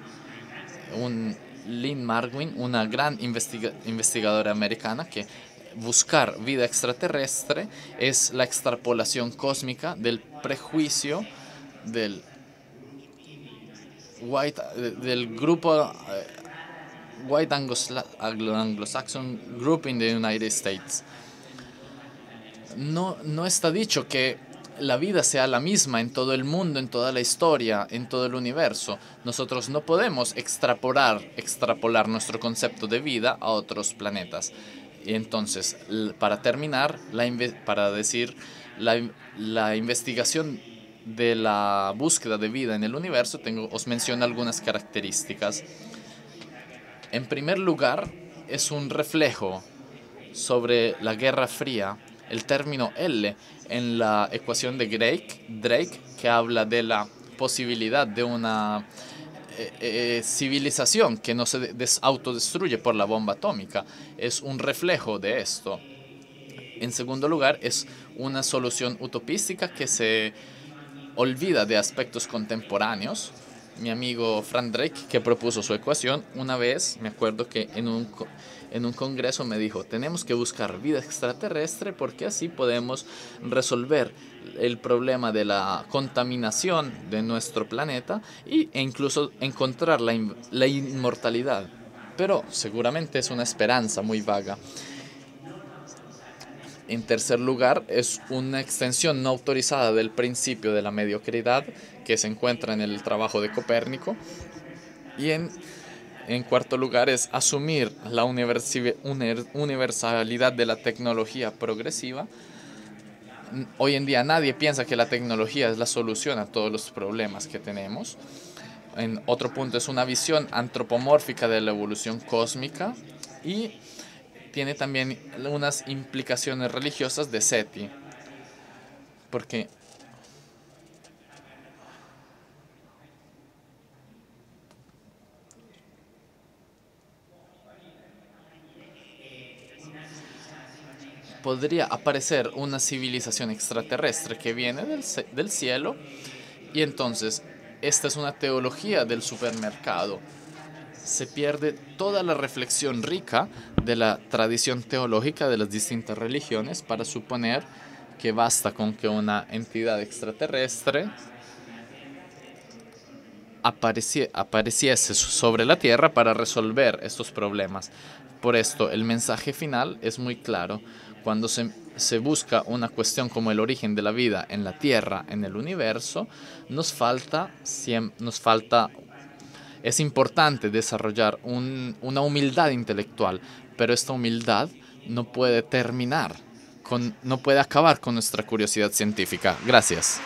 S1: Lynn Marguin, una gran investigadora americana, que buscar vida extraterrestre es la extrapolación cósmica del prejuicio del grupo White Anglo-Saxon Group in the United States. No está dicho que la vida sea la misma en todo el mundo, en toda la historia, en todo el universo. Nosotros no podemos extrapolar nuestro concepto de vida a otros planetas. Y entonces, para terminar, para decir, la investigación de la búsqueda de vida en el universo, os menciono algunas características. En primer lugar, es un reflejo sobre la Guerra Fría, el término L en la ecuación de Drake, que habla de la posibilidad de una civilización que no se autodestruye por la bomba atómica, es un reflejo de esto. En segundo lugar, es una solución utopística que se olvida de aspectos contemporáneos. Mi amigo Frank Drake, que propuso su ecuación, una vez, me acuerdo que en un congreso me dijo, tenemos que buscar vida extraterrestre porque así podemos resolver el problema de la contaminación de nuestro planeta e incluso encontrar la inmortalidad. Pero seguramente es una esperanza muy vaga. En tercer lugar, es una extensión no autorizada del principio de la mediocridad que se encuentra en el trabajo de Copérnico. Y en cuarto lugar, es asumir la universalidad de la tecnología progresiva. Hoy en día nadie piensa que la tecnología es la solución a todos los problemas que tenemos. En otro punto, es una visión antropomórfica de la evolución cósmica y tiene también unas implicaciones religiosas de SETI, porque podría aparecer una civilización extraterrestre que viene del cielo y entonces esta es una teología del supermercado. Se pierde toda la reflexión rica de la tradición teológica de las distintas religiones para suponer que basta con que una entidad extraterrestre apareciese sobre la Tierra para resolver estos problemas. Por esto, el mensaje final es muy claro. Cuando se busca una cuestión como el origen de la vida en la Tierra, en el universo, es importante desarrollar una humildad intelectual, pero esta humildad no puede no puede acabar con nuestra curiosidad científica. Gracias.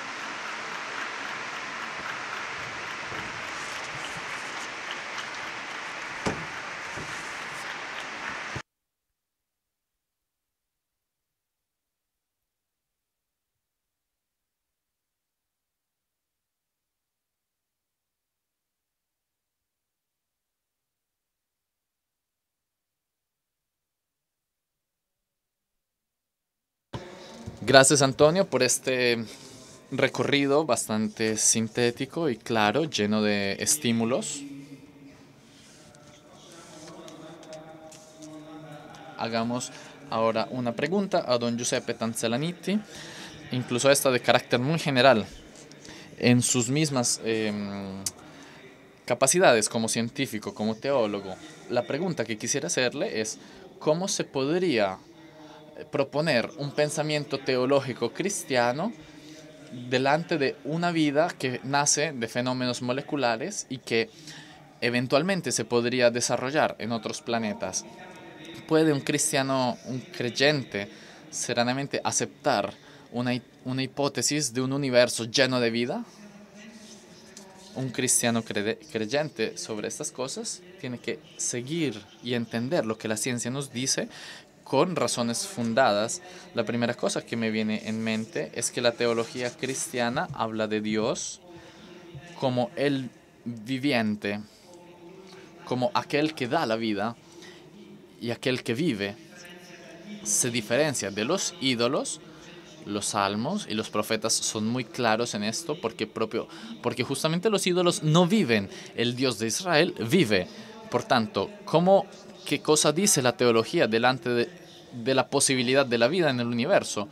S1: Gracias, Antonio, por este recorrido bastante sintético y claro, lleno de estímulos. Hagamos ahora una pregunta a don Giuseppe Tanzellanitti, incluso esta de carácter muy general. En sus mismas capacidades como científico, como teólogo, la pregunta que quisiera hacerle es ¿cómo se podría proponer un pensamiento teológico cristiano delante de una vida que nace de fenómenos moleculares y que eventualmente se podría desarrollar en otros planetas? ¿Puede un cristiano, un creyente, serenamente aceptar una hipótesis de un universo lleno de vida? Un cristiano creyente sobre estas cosas tiene que seguir y entender lo que la ciencia nos dice con razones fundadas. La primera cosa que me viene en mente es que la teología cristiana habla de Dios como el viviente, como aquel que da la vida y aquel que vive. Se diferencia de los ídolos. Los salmos y los profetas son muy claros en esto porque justamente los ídolos no viven, el Dios de Israel vive. Por tanto, ¿qué cosa dice la teología delante de la posibilidad de la vida en el universo?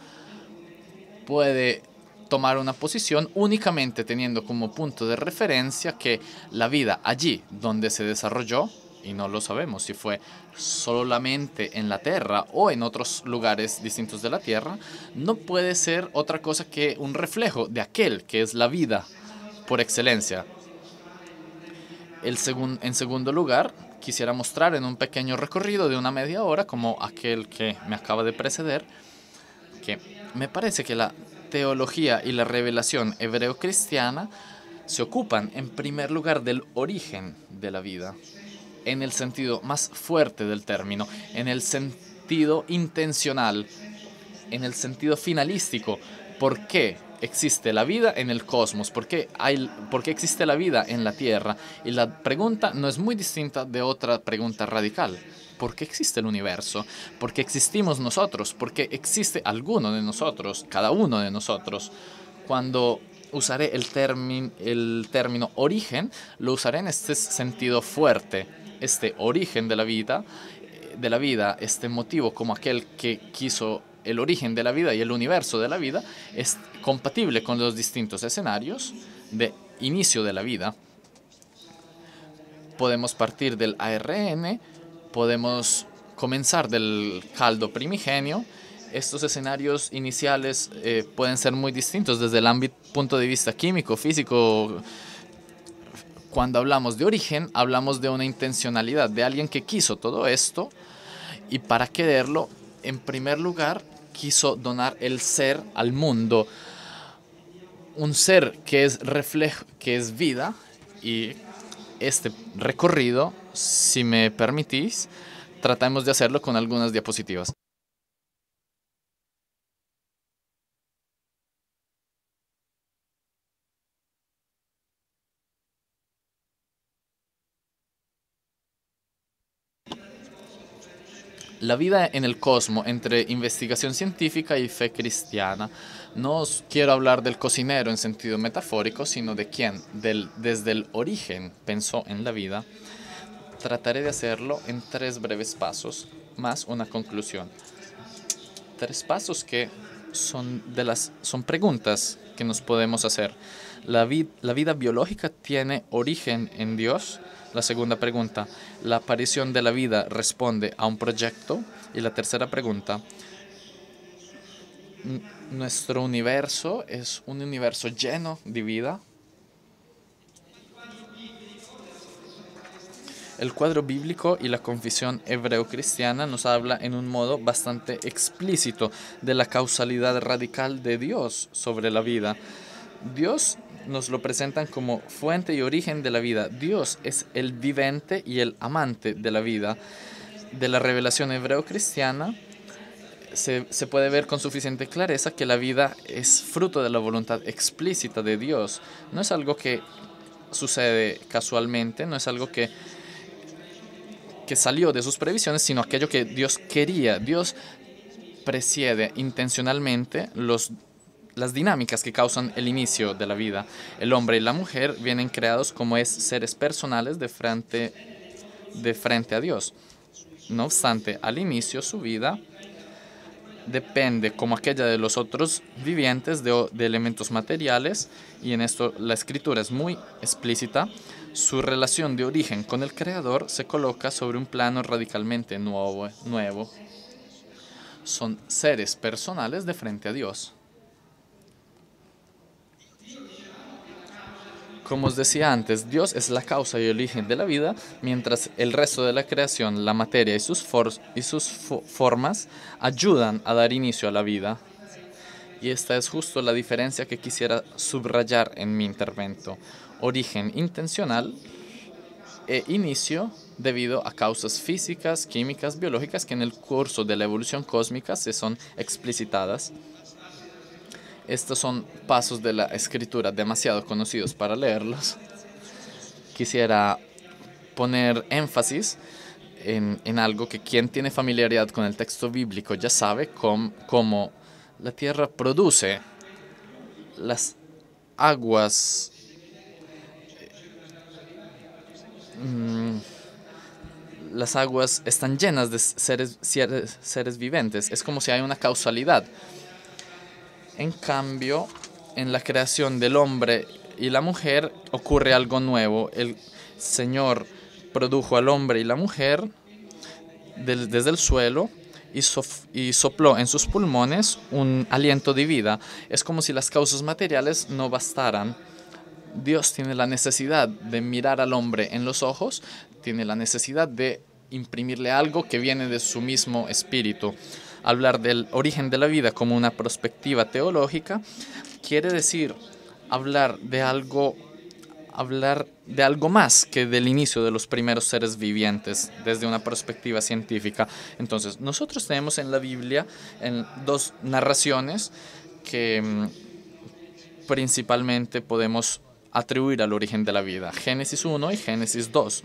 S1: Puede tomar una posición únicamente teniendo como punto de referencia que la vida allí donde se desarrolló, y no lo sabemos si fue solamente en la Tierra o en otros lugares distintos de la Tierra, no puede ser otra cosa que un reflejo de aquel que es la vida por excelencia. En segundo lugar, quisiera mostrar en un pequeño recorrido de una media hora, como aquel que me acaba de preceder, que me parece que la teología y la revelación hebreo-cristiana se ocupan en primer lugar del origen de la vida, en el sentido más fuerte del término, en el sentido intencional, en el sentido finalístico. ¿Por qué existe la vida en el cosmos? ¿Por qué existe la vida en la Tierra? Y la pregunta no es muy distinta de otra pregunta radical. ¿Por qué existe el universo? ¿Por qué existimos nosotros? ¿Por qué existe alguno de nosotros, cada uno de nosotros? Cuando usaré el término origen, lo usaré en este sentido fuerte. Este origen de la vida, este motivo como aquel que quiso el origen de la vida y el universo de la vida, es compatible con los distintos escenarios de inicio de la vida. Podemos partir del ARN, podemos comenzar del caldo primigenio. Estos escenarios iniciales pueden ser muy distintos desde el punto de vista químico, físico. Cuando hablamos de origen, hablamos de una intencionalidad, de alguien que quiso todo esto y para quererlo, en primer lugar, quiso donar el ser al mundo. Un ser que es reflejo, que es vida. Y este recorrido, si me permitís, tratamos de hacerlo con algunas diapositivas. La vida en el cosmos, entre investigación científica y fe cristiana. No os quiero hablar del cocinero en sentido metafórico, sino de quien, desde el origen, pensó en la vida. Trataré de hacerlo en 3 breves pasos, más una conclusión. 3 pasos que son preguntas que nos podemos hacer. ¿La vida biológica tiene origen en Dios? La segunda pregunta, ¿la aparición de la vida responde a un proyecto? Y la tercera pregunta, ¿nuestro universo es un universo lleno de vida? El cuadro bíblico y la confesión hebreo-cristiana nos habla en un modo bastante explícito de la causalidad radical de Dios sobre la vida. Dios nos lo presentan como fuente y origen de la vida. Dios es el vivente y el amante de la vida. De la revelación hebreo-cristiana se puede ver con suficiente clareza que la vida es fruto de la voluntad explícita de Dios. No es algo que sucede casualmente, no es algo que salió de sus previsiones, sino aquello que Dios quería. Dios preside intencionalmente las dinámicas que causan el inicio de la vida. El hombre y la mujer vienen creados como seres personales de frente a Dios. No obstante, al inicio su vida depende, como aquella de los otros vivientes, de elementos materiales, y en esto la escritura es muy explícita. Su relación de origen con el Creador se coloca sobre un plano radicalmente nuevo. Son seres personales de frente a Dios. Como os decía antes, Dios es la causa y el origen de la vida, mientras el resto de la creación, la materia y sus formas, ayudan a dar inicio a la vida. Y esta es justo la diferencia que quisiera subrayar en mi intervento. Origen intencional e inicio debido a causas físicas, químicas, biológicas que en el curso de la evolución cósmica se son explicitadas. Estos son pasos de la escritura demasiado conocidos para leerlos. Quisiera poner énfasis en algo que quien tiene familiaridad con el texto bíblico ya sabe, cómo la tierra produce las aguas. Las aguas están llenas de seres viventes. Es como si hay una causalidad. En cambio, en la creación del hombre y la mujer ocurre algo nuevo. El Señor produjo al hombre y la mujer desde el suelo y sopló en sus pulmones un aliento de vida. Es como si las causas materiales no bastaran. Dios tiene la necesidad de mirar al hombre en los ojos, tiene la necesidad de imprimirle algo que viene de su mismo espíritu. Hablar del origen de la vida como una perspectiva teológica quiere decir hablar de algo más que del inicio de los primeros seres vivientes desde una perspectiva científica. Entonces, nosotros tenemos en la Biblia dos narraciones que principalmente podemos atribuir al origen de la vida: Génesis 1 y Génesis 2.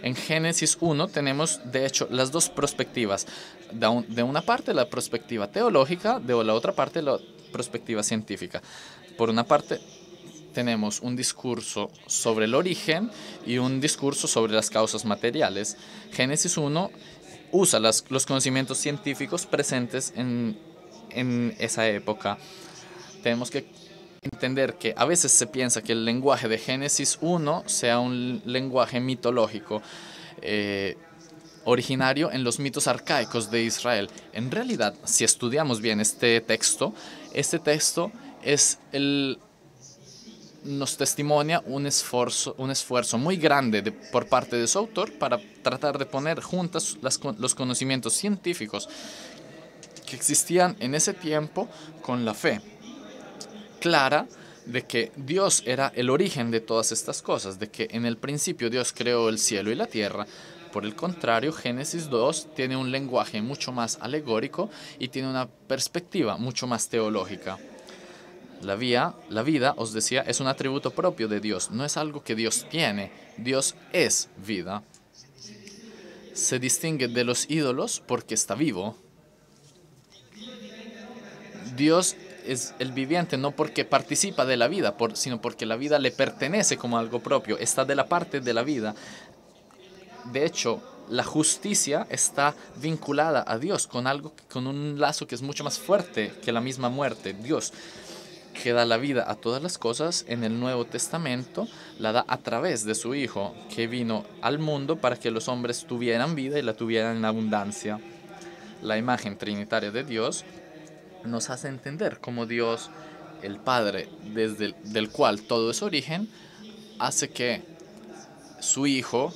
S1: En Génesis 1 tenemos, de hecho, las dos perspectivas. De una parte, la perspectiva teológica, de la otra parte, la perspectiva científica. Por una parte, tenemos un discurso sobre el origen y un discurso sobre las causas materiales. Génesis 1 usa los conocimientos científicos presentes en esa época. Tenemos que entender que a veces se piensa que el lenguaje de Génesis 1 sea un lenguaje mitológico, originario en los mitos arcaicos de Israel. En realidad, si estudiamos bien este texto nos testimonia un esfuerzo muy grande por parte de su autor para tratar de poner juntas los conocimientos científicos que existían en ese tiempo con la fe clara de que Dios era el origen de todas estas cosas, de que en el principio Dios creó el cielo y la tierra. Por el contrario, Génesis 2 tiene un lenguaje mucho más alegórico y tiene una perspectiva mucho más teológica. La vida, os decía, es un atributo propio de Dios, no es algo que Dios tiene, Dios es vida. Se distingue de los ídolos porque está vivo. Dios es el viviente no porque participa de la vida, sino porque la vida le pertenece como algo propio, está de la parte de la vida. De hecho, la justicia está vinculada a Dios con un lazo que es mucho más fuerte que la misma muerte. Dios, que da la vida a todas las cosas, en el Nuevo Testamento la da a través de su Hijo, que vino al mundo para que los hombres tuvieran vida y la tuvieran en abundancia. La imagen trinitaria de Dios nos hace entender cómo Dios, el Padre, del cual todo es origen, hace que su Hijo,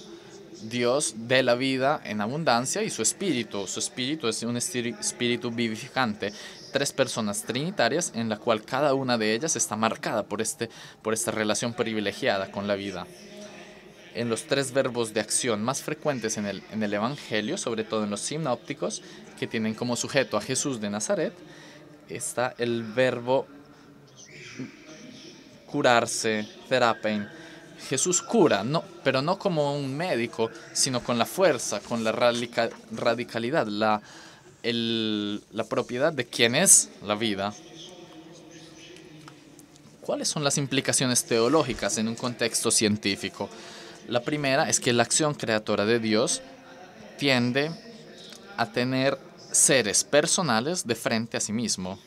S1: Dios, dé la vida en abundancia, y su espíritu es un espíritu vivificante. Tres personas trinitarias en la cual cada una de ellas está marcada por esta relación privilegiada con la vida. En los tres verbos de acción más frecuentes en el Evangelio, sobre todo en los sinópticos, que tienen como sujeto a Jesús de Nazaret, está el verbo curarse, therapein. Jesús cura, pero no como un médico, sino con la fuerza, con la radicalidad, la propiedad de quien es la vida. ¿Cuáles son las implicaciones teológicas en un contexto científico? La primera es que la acción creadora de Dios tiende a tener seres personales de frente a sí mismo.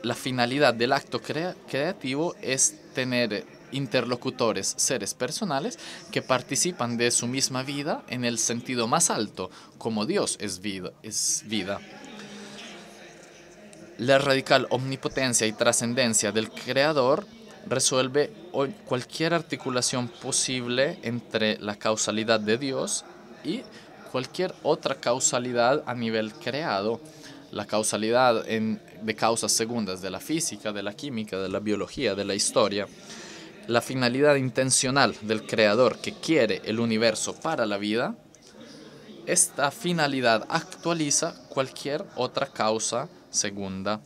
S1: La finalidad del acto creativo es tener interlocutores, seres personales que participan de su misma vida en el sentido más alto, como Dios es vida. La radical omnipotencia y trascendencia del Creador resuelve cualquier articulación posible entre la causalidad de Dios y cualquier otra causalidad a nivel creado. La causalidad de causas segundas de la física, de la química, de la biología, de la historia. La finalidad intencional del Creador que quiere el universo para la vida. Esta finalidad actualiza cualquier otra causa segunda.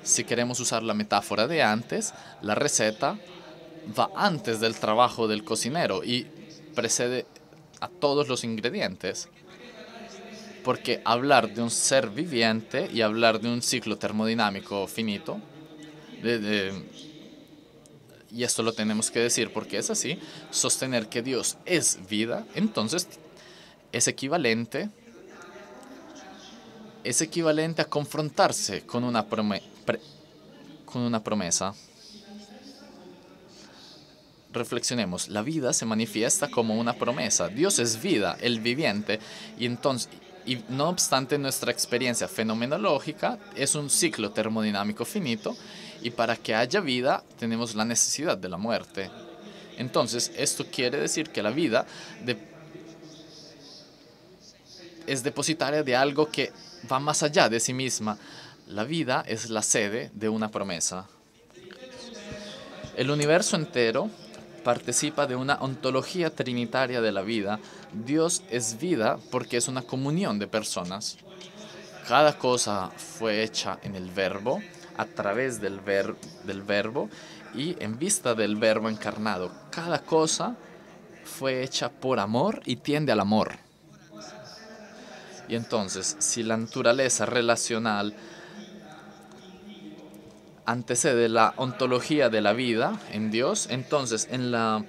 S1: Si queremos usar la metáfora de antes, la receta va antes del trabajo del cocinero y precede a todos los ingredientes. Porque hablar de un ser viviente y hablar de un ciclo termodinámico finito, y esto lo tenemos que decir porque es así, sostener que Dios es vida, entonces es equivalente a confrontarse con una promesa. Reflexionemos, la vida se manifiesta como una promesa. Dios es vida, el viviente, y entonces Y no obstante, nuestra experiencia fenomenológica es un ciclo termodinámico finito y para que haya vida tenemos la necesidad de la muerte. Entonces, esto quiere decir que la vida es depositaria de algo que va más allá de sí misma. La vida es la sede de una promesa. El universo entero participa de una ontología trinitaria de la vida. Dios es vida porque es una comunión de personas. Cada cosa fue hecha en el verbo, a través del verbo y en vista del verbo encarnado. Cada cosa fue hecha por amor y tiende al amor. Y entonces, si la naturaleza relacional antecede la ontología de la vida en Dios, entonces en la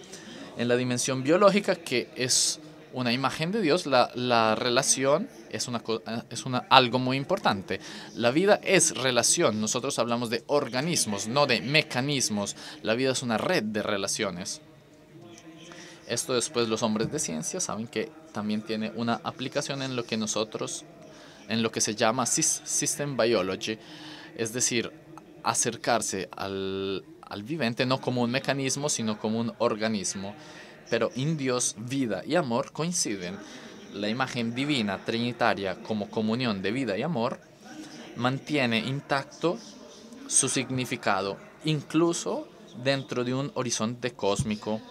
S1: dimensión biológica, que es una imagen de Dios, la relación es algo muy importante. La vida es relación. Nosotros hablamos de organismos, no de mecanismos. La vida es una red de relaciones. Esto después los hombres de ciencia saben que también tiene una aplicación en lo que se llama System Biology, es decir, acercarse al vivente no como un mecanismo, sino como un organismo. Pero en Dios, vida y amor coinciden. La imagen divina trinitaria como comunión de vida y amor mantiene intacto su significado, incluso dentro de un horizonte cósmico.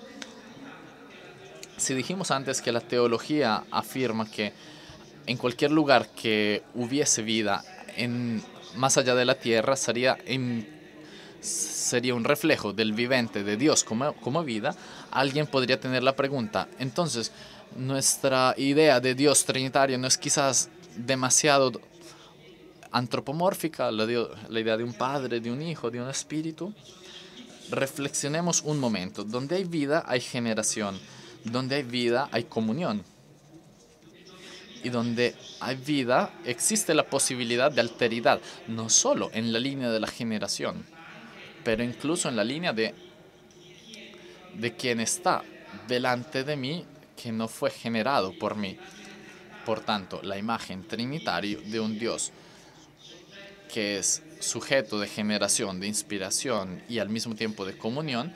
S1: Si dijimos antes que la teología afirma que en cualquier lugar que hubiese vida más allá de la tierra sería un reflejo del vivente de Dios como vida, alguien podría tener la pregunta, entonces, ¿nuestra idea de Dios trinitario no es quizás demasiado antropomórfica, la idea de un padre, de un hijo, de un espíritu? Reflexionemos un momento. Donde hay vida hay generación, donde hay vida hay comunión. Y donde hay vida existe la posibilidad de alteridad, no solo en la línea de la generación, pero incluso en la línea de quien está delante de mí, que no fue generado por mí. Por tanto, la imagen trinitaria de un Dios que es sujeto de generación, de inspiración y al mismo tiempo de comunión,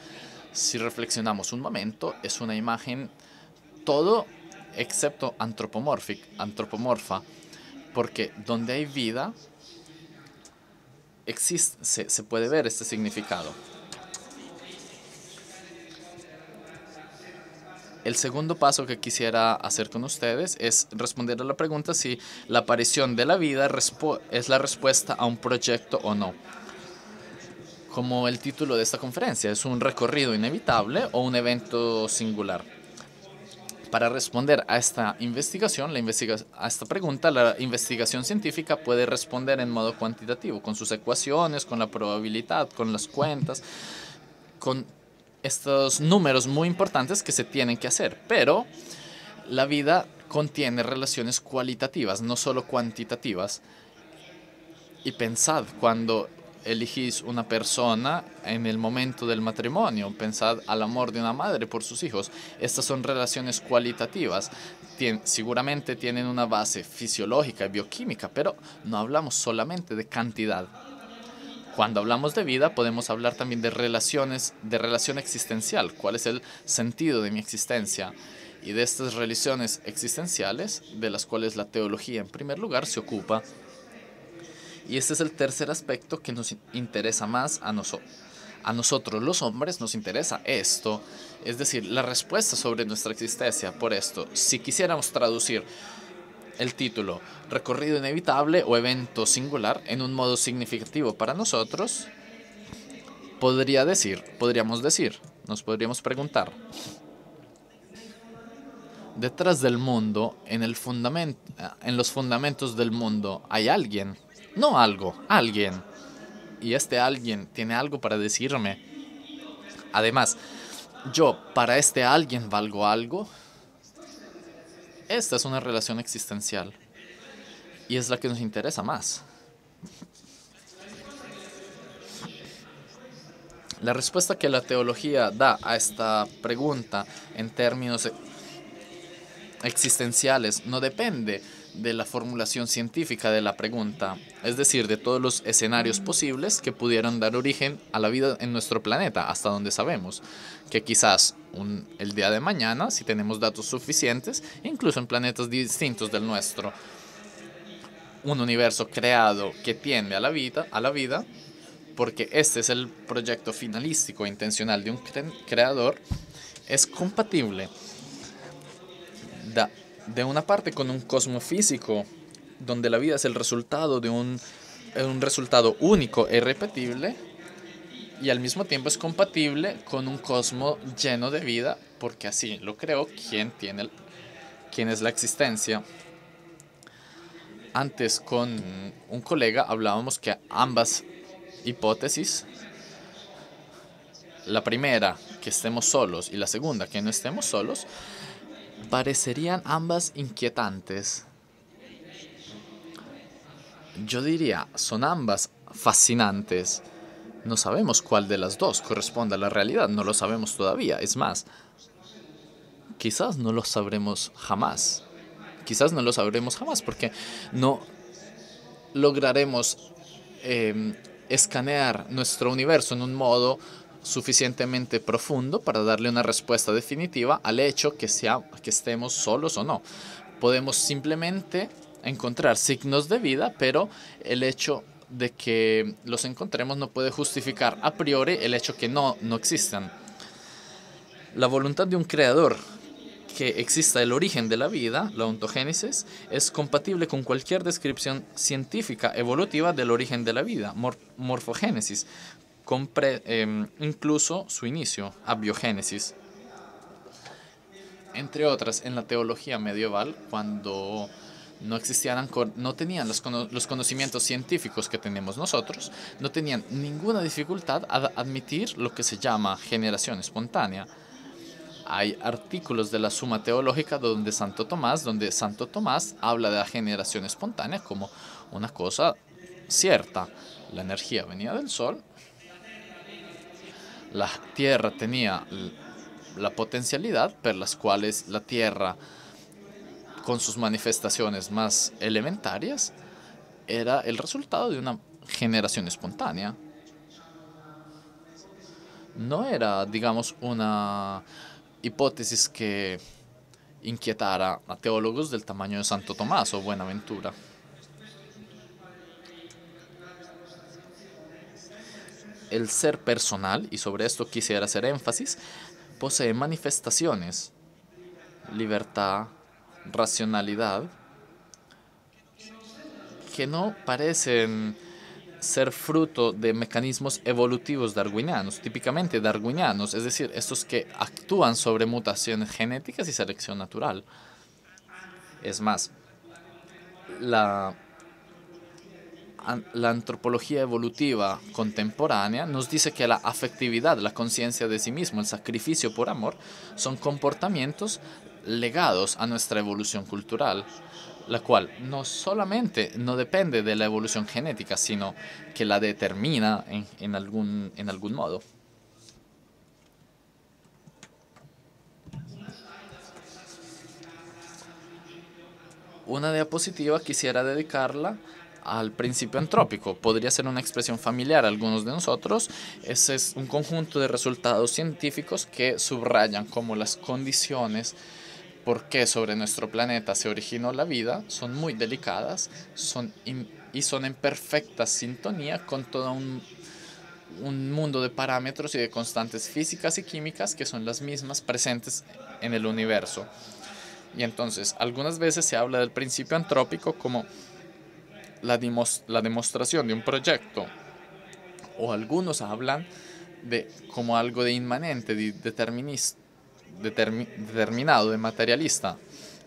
S1: si reflexionamos un momento, es una imagen todo excepto antropomorfa, porque donde hay vida se puede ver este significado. El segundo paso que quisiera hacer con ustedes es responder a la pregunta si la aparición de la vida es la respuesta a un proyecto o no. Como el título de esta conferencia, ¿es un recorrido inevitable o un evento singular? Para responder a esta investigación, a esta pregunta, la investigación científica puede responder en modo cuantitativo, con sus ecuaciones, con la probabilidad, con las cuentas, con estos números muy importantes que se tienen que hacer. Pero la vida contiene relaciones cualitativas, no solo cuantitativas. Y pensad, cuando elegís una persona en el momento del matrimonio, pensad al amor de una madre por sus hijos. Estas son relaciones cualitativas. Seguramente tienen una base fisiológica y bioquímica, pero no hablamos solamente de cantidad. Cuando hablamos de vida podemos hablar también de relación existencial. ¿Cuál es el sentido de mi existencia? Y de estas relaciones existenciales, de las cuales la teología en primer lugar se ocupa. Y este es el tercer aspecto que nos interesa más a nosotros los hombres nos interesa esto, es decir, la respuesta sobre nuestra existencia. Por esto, si quisiéramos traducir el título recorrido inevitable o evento singular en un modo significativo para nosotros, nos podríamos preguntar, detrás del mundo, en los fundamentos del mundo, ¿hay alguien? No algo, alguien. Y este alguien tiene algo para decirme. Además, yo para este alguien valgo algo. Esta es una relación existencial. Y es la que nos interesa más. La respuesta que la teología da a esta pregunta en términos existenciales no depende de la formulación científica de la pregunta, es decir, de todos los escenarios posibles que pudieran dar origen a la vida en nuestro planeta, hasta donde sabemos que quizás el día de mañana, si tenemos datos suficientes, incluso en planetas distintos del nuestro, un universo creado que tiende a la vida, porque este es el proyecto finalístico e intencional de un creador, es compatible de una parte con un cosmos físico, donde la vida es el resultado de un resultado único e irrepetible, y al mismo tiempo es compatible con un cosmos lleno de vida, porque así lo creó quien es la existencia. Antes con un colega hablábamos que ambas hipótesis, la primera, que estemos solos, y la segunda, que no estemos solos, parecerían ambas inquietantes. Yo diría, son ambas fascinantes. No sabemos cuál de las dos corresponde a la realidad, no lo sabemos todavía. Es más, quizás no lo sabremos jamás. Quizás no lo sabremos jamás porque no lograremos escanear nuestro universo en un modo suficientemente profundo para darle una respuesta definitiva al hecho que estemos solos o no. Podemos simplemente encontrar signos de vida, pero el hecho de que los encontremos no puede justificar a priori el hecho que no existan. La voluntad de un creador que exista el origen de la vida, la ontogénesis, es compatible con cualquier descripción científica evolutiva del origen de la vida, morfogénesis, incluso su inicio, abiogénesis. Entre otras, en la teología medieval, cuando no tenían los conocimientos científicos que tenemos nosotros, no tenían ninguna dificultad a admitir lo que se llama generación espontánea. Hay artículos de la Suma Teológica donde Santo Tomás habla de la generación espontánea como una cosa cierta. La energía venía del Sol, la Tierra tenía la potencialidad per las cuales la Tierra, con sus manifestaciones más elementarias, era el resultado de una generación espontánea. No era, digamos, una hipótesis que inquietara a teólogos del tamaño de Santo Tomás o Buenaventura. El ser personal, y sobre esto quisiera hacer énfasis, posee manifestaciones, libertad, racionalidad, que no parecen ser fruto de mecanismos evolutivos darwinianos, típicamente darwinianos, es decir, estos que actúan sobre mutaciones genéticas y selección natural. Es más, la antropología evolutiva contemporánea nos dice que la afectividad, la conciencia de sí mismo, el sacrificio por amor, son comportamientos legados a nuestra evolución cultural, la cual no solamente no depende de la evolución genética, sino que la determina en algún modo. Una diapositiva quisiera dedicarla al principio antrópico. Podría ser una expresión familiar a algunos de nosotros. Ese es un conjunto de resultados científicos que subrayan cómo las condiciones por qué sobre nuestro planeta se originó la vida son muy delicadas y son en perfecta sintonía con todo un mundo de parámetros y de constantes físicas y químicas que son las mismas presentes en el universo. Y entonces, algunas veces se habla del principio antrópico como la demostración de un proyecto, o algunos hablan de como algo de inmanente, de determinado, de materialista.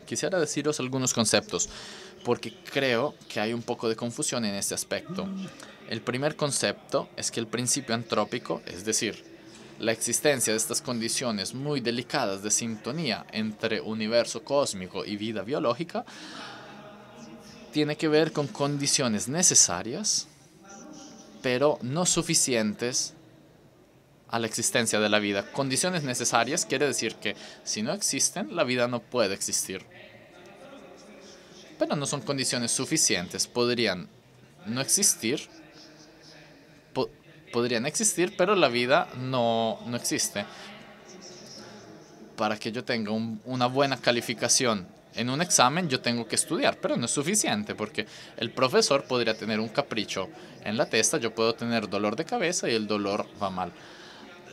S1: Quisiera deciros algunos conceptos, porque creo que hay un poco de confusión en este aspecto. El primer concepto es que el principio antrópico, es decir, la existencia de estas condiciones muy delicadas de sintonía entre universo cósmico y vida biológica, tiene que ver con condiciones necesarias, pero no suficientes a la existencia de la vida. Condiciones necesarias quiere decir que si no existen, la vida no puede existir. pero no son condiciones suficientes. Podrían no existir, podrían existir, pero la vida no existe. Para que yo tenga una buena calificación en un examen, yo tengo que estudiar, pero no es suficiente porque el profesor podría tener un capricho en la testa, yo puedo tener dolor de cabeza y el dolor va mal.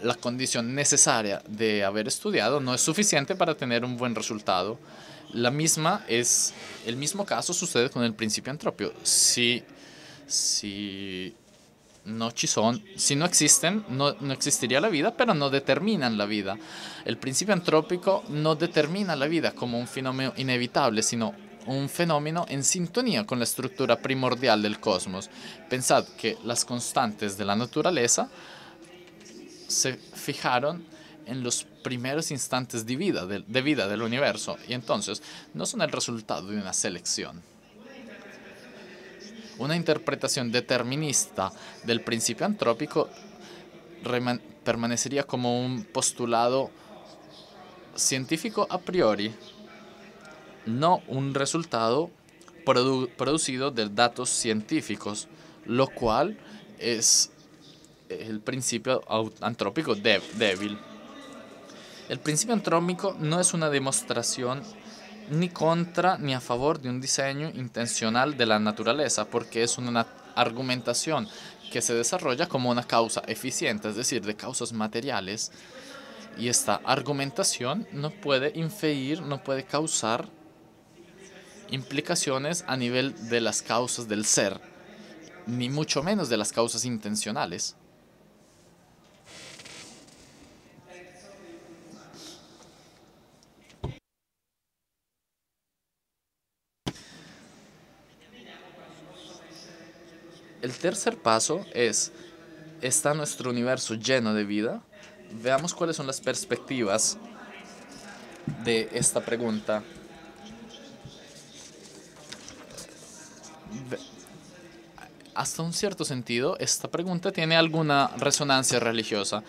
S1: La condición necesaria de haber estudiado no es suficiente para tener un buen resultado. El mismo caso sucede con el principio entropio. Si no existen, no existiría la vida, pero no determinan la vida. El principio antrópico no determina la vida como un fenómeno inevitable, sino un fenómeno en sintonía con la estructura primordial del cosmos. Pensad que las constantes de la naturaleza se fijaron en los primeros instantes de vida del universo, y entonces no son el resultado de una selección. Una interpretación determinista del principio antrópico permanecería como un postulado científico a priori, no un resultado producido de datos científicos, lo cual es el principio antrópico débil. El principio antrópico no es una demostración ni contra ni a favor de un diseño intencional de la naturaleza, porque es una argumentación que se desarrolla como una causa eficiente, es decir, de causas materiales, y esta argumentación no puede inferir, no puede causar implicaciones a nivel de las causas del ser, ni mucho menos de las causas intencionales. El tercer paso es, ¿está nuestro universo lleno de vida? Veamos cuáles son las perspectivas de esta pregunta. Hasta un cierto sentido, esta pregunta tiene alguna resonancia religiosa.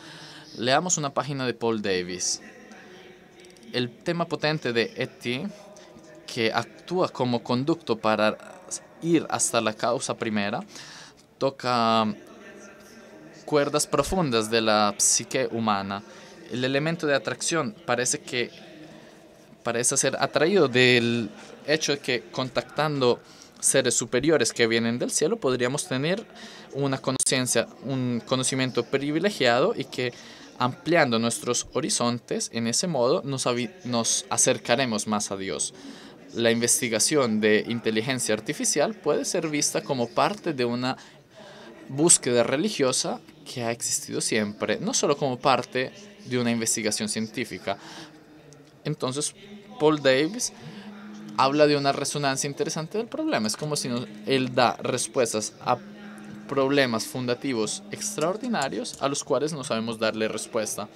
S1: Leamos una página de Paul Davies. El tema potente de E.T., que actúa como conducto para ir hasta la causa primera, toca cuerdas profundas de la psique humana. El elemento de atracción parece ser atraído del hecho de que contactando seres superiores que vienen del cielo podríamos tener una conciencia, un conocimiento privilegiado, y que ampliando nuestros horizontes en ese modo nos acercaremos más a Dios. La investigación de inteligencia artificial puede ser vista como parte de una búsqueda religiosa que ha existido siempre, no solo como parte de una investigación científica. Entonces, Paul Davies habla de una resonancia interesante del problema. Es como si él da respuestas a problemas fundativos extraordinarios a los cuales no sabemos darle respuesta.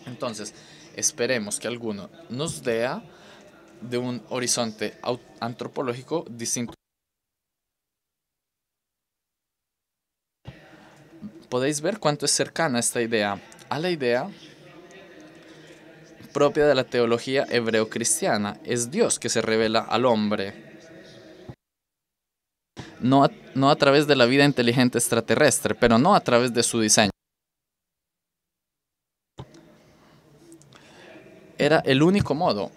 S1: Entonces, esperemos que alguno nos dé de un horizonte antropológico distinto. Podéis ver cuánto es cercana esta idea a la idea propia de la teología hebreo-cristiana. Es Dios que se revela al hombre, no a través de la vida inteligente extraterrestre, pero no a través de su diseño. Era el único modo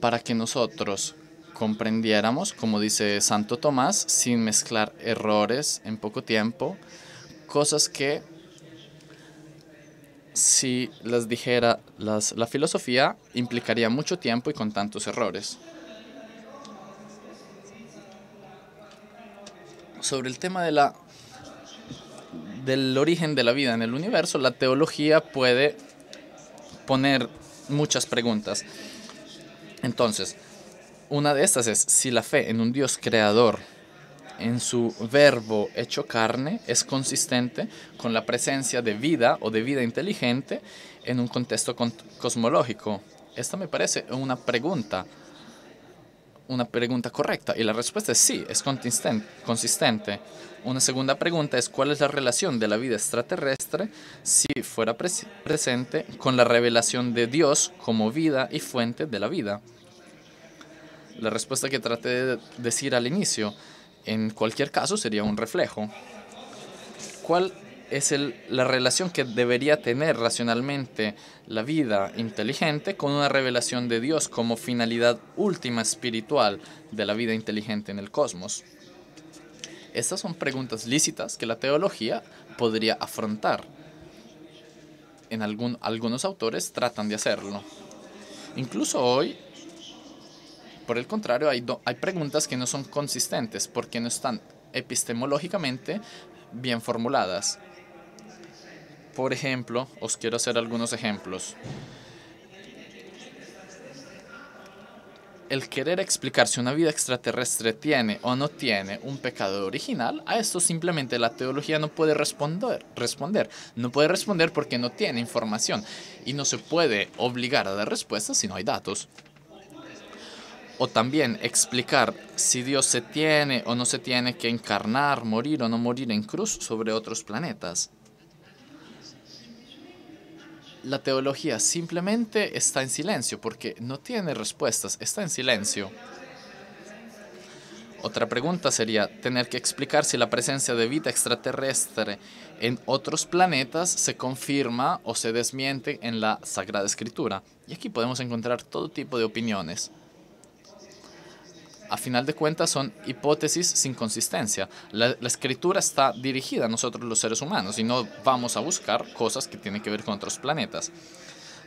S1: para que nosotros comprendiéramos, como dice Santo Tomás, sin mezclar errores en poco tiempo, cosas que si las dijera la filosofía implicaría mucho tiempo y con tantos errores. Sobre el tema del origen de la vida en el universo, la teología puede poner muchas preguntas. Entonces, una de estas es si la fe en un Dios creador, en su verbo hecho carne, es consistente con la presencia de vida o de vida inteligente en un contexto cosmológico. Esta me parece una pregunta correcta, y la respuesta es sí, es consistente. Una segunda pregunta es cuál es la relación de la vida extraterrestre si fuera presente con la revelación de Dios como vida y fuente de la vida. La respuesta que traté de decir al inicio, en cualquier caso, sería un reflejo. ¿Cuál es la relación que debería tener racionalmente la vida inteligente con una revelación de Dios como finalidad última espiritual de la vida inteligente en el cosmos? Estas son preguntas lícitas que la teología podría afrontar. Algunos autores tratan de hacerlo. Incluso hoy, por el contrario, hay preguntas que no son consistentes porque no están epistemológicamente bien formuladas. Por ejemplo, os quiero hacer algunos ejemplos. El querer explicar si una vida extraterrestre tiene o no tiene un pecado original, a esto simplemente la teología no puede responder. No puede responder porque no tiene información y no se puede obligar a dar respuestas si no hay datos. O también explicar si Dios se tiene o no se tiene que encarnar, morir o no morir en cruz sobre otros planetas. La teología simplemente está en silencio porque no tiene respuestas, está en silencio. Otra pregunta sería tener que explicar si la presencia de vida extraterrestre en otros planetas se confirma o se desmiente en la Sagrada Escritura. Y aquí podemos encontrar todo tipo de opiniones. A final de cuentas son hipótesis sin consistencia. La escritura está dirigida a nosotros los seres humanos y no vamos a buscar cosas que tienen que ver con otros planetas.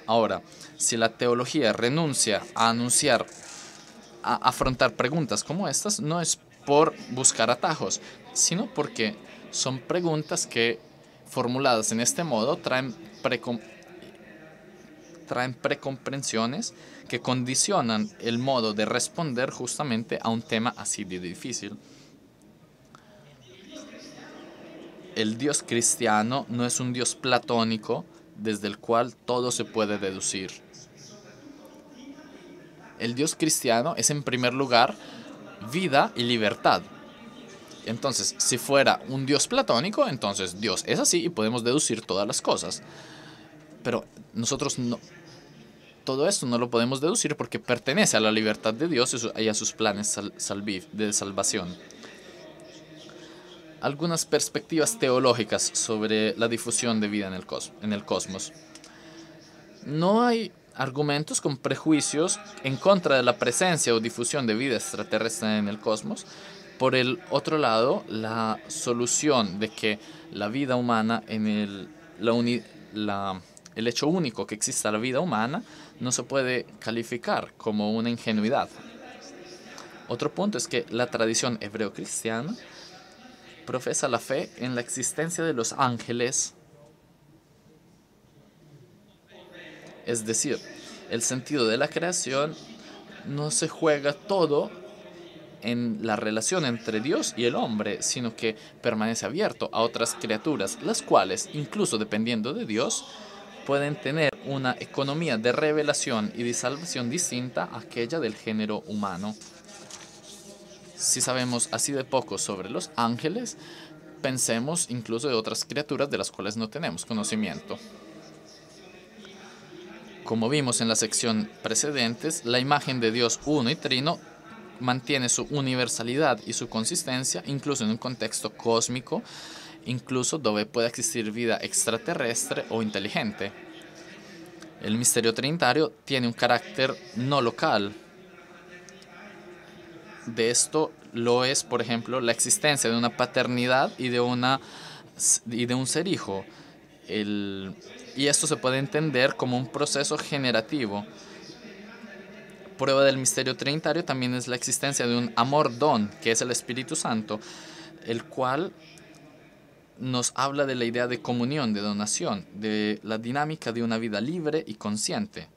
S1: Ahora, si la teología renuncia a anunciar, a afrontar preguntas como estas, no es por buscar atajos, sino porque son preguntas que, formuladas en este modo, traen precomprensiones que condicionan el modo de responder justamente a un tema así de difícil. El Dios cristiano no es un Dios platónico desde el cual todo se puede deducir. El Dios cristiano es en primer lugar vida y libertad. Entonces, si fuera un Dios platónico, entonces Dios es así y podemos deducir todas las cosas. Pero nosotros no, todo esto no lo podemos deducir porque pertenece a la libertad de Dios y a sus planes de salvación. Algunas perspectivas teológicas sobre la difusión de vida en el cosmos. No hay argumentos con prejuicios en contra de la presencia o difusión de vida extraterrestre en el cosmos. Por el otro lado, la solución de que la vida humana en el hecho único que exista la vida humana no se puede calificar como una ingenuidad. Otro punto es que la tradición hebreo-cristiana profesa la fe en la existencia de los ángeles, es decir, el sentido de la creación no se juega todo en la relación entre Dios y el hombre, sino que permanece abierto a otras criaturas, las cuales, incluso dependiendo de Dios, pueden tener una economía de revelación y de salvación distinta a aquella del género humano. Si sabemos así de poco sobre los ángeles, pensemos incluso de otras criaturas de las cuales no tenemos conocimiento. Como vimos en la sección precedentes, la imagen de Dios uno y trino mantiene su universalidad y su consistencia incluso en un contexto cósmico, incluso donde pueda existir vida extraterrestre o inteligente. El misterio trinitario tiene un carácter no local. De esto lo es, por ejemplo, la existencia de una paternidad y de un ser hijo. Y esto se puede entender como un proceso generativo. Prueba del misterio trinitario también es la existencia de un amor don, que es el Espíritu Santo, el cual nos habla de la idea de comunión, de donación, de la dinámica de una vida libre y consciente.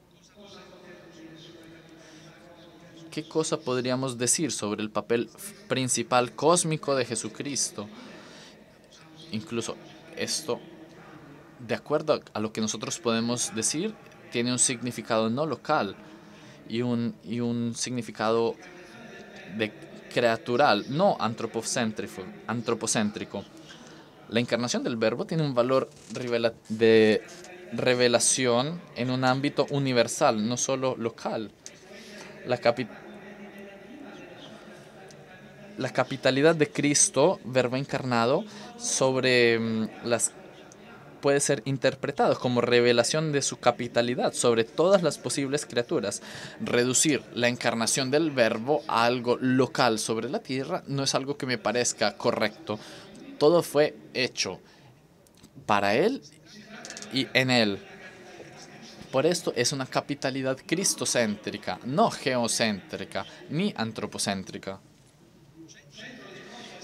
S1: ¿Qué cosa podríamos decir sobre el papel principal cósmico de Jesucristo? Incluso esto, de acuerdo a lo que nosotros podemos decir, tiene un significado no local y un significado creatural, no antropocéntrico. La encarnación del Verbo tiene un valor de revelación en un ámbito universal, no solo local. la capitalidad de Cristo, verbo encarnado, sobre puede ser interpretado como revelación de su capitalidad sobre todas las posibles criaturas. Reducir la encarnación del verbo a algo local sobre la tierra no es algo que me parezca correcto. Todo fue hecho para él y en él. Por esto es una capitalidad cristocéntrica, no geocéntrica ni antropocéntrica.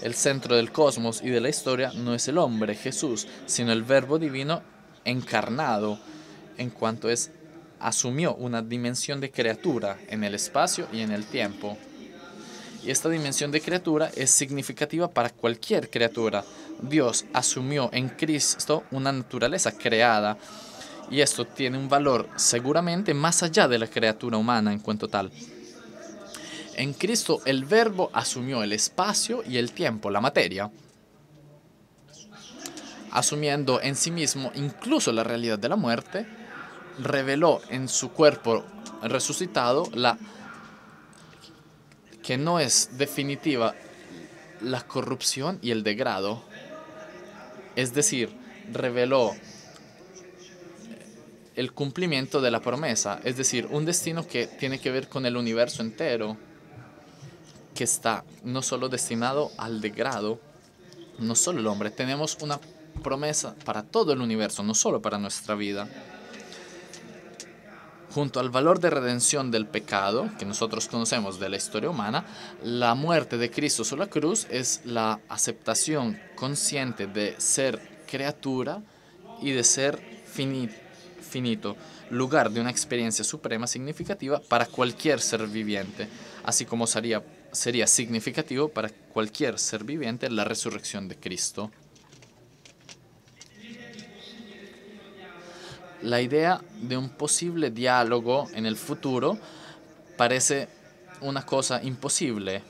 S1: El centro del cosmos y de la historia no es el hombre, Jesús, sino el Verbo divino encarnado, en cuanto asumió una dimensión de criatura en el espacio y en el tiempo. Y esta dimensión de criatura es significativa para cualquier criatura. Dios asumió en Cristo una naturaleza creada, y esto tiene un valor seguramente más allá de la criatura humana en cuanto tal. En Cristo el Verbo asumió el espacio y el tiempo, la materia, asumiendo en sí mismo incluso la realidad de la muerte, reveló en su cuerpo resucitado que no es definitiva la corrupción y el degrado. Es decir, reveló el cumplimiento de la promesa, es decir, un destino que tiene que ver con el universo entero, que está no solo destinado al degrado, no solo el hombre, tenemos una promesa para todo el universo, no solo para nuestra vida. Junto al valor de redención del pecado, que nosotros conocemos de la historia humana, la muerte de Cristo sobre la cruz es la aceptación consciente de ser criatura y de ser finito, lugar de una experiencia suprema significativa para cualquier ser viviente, así como sería significativo para cualquier ser viviente la resurrección de Cristo. La idea de un posible diálogo en el futuro parece una cosa imposible,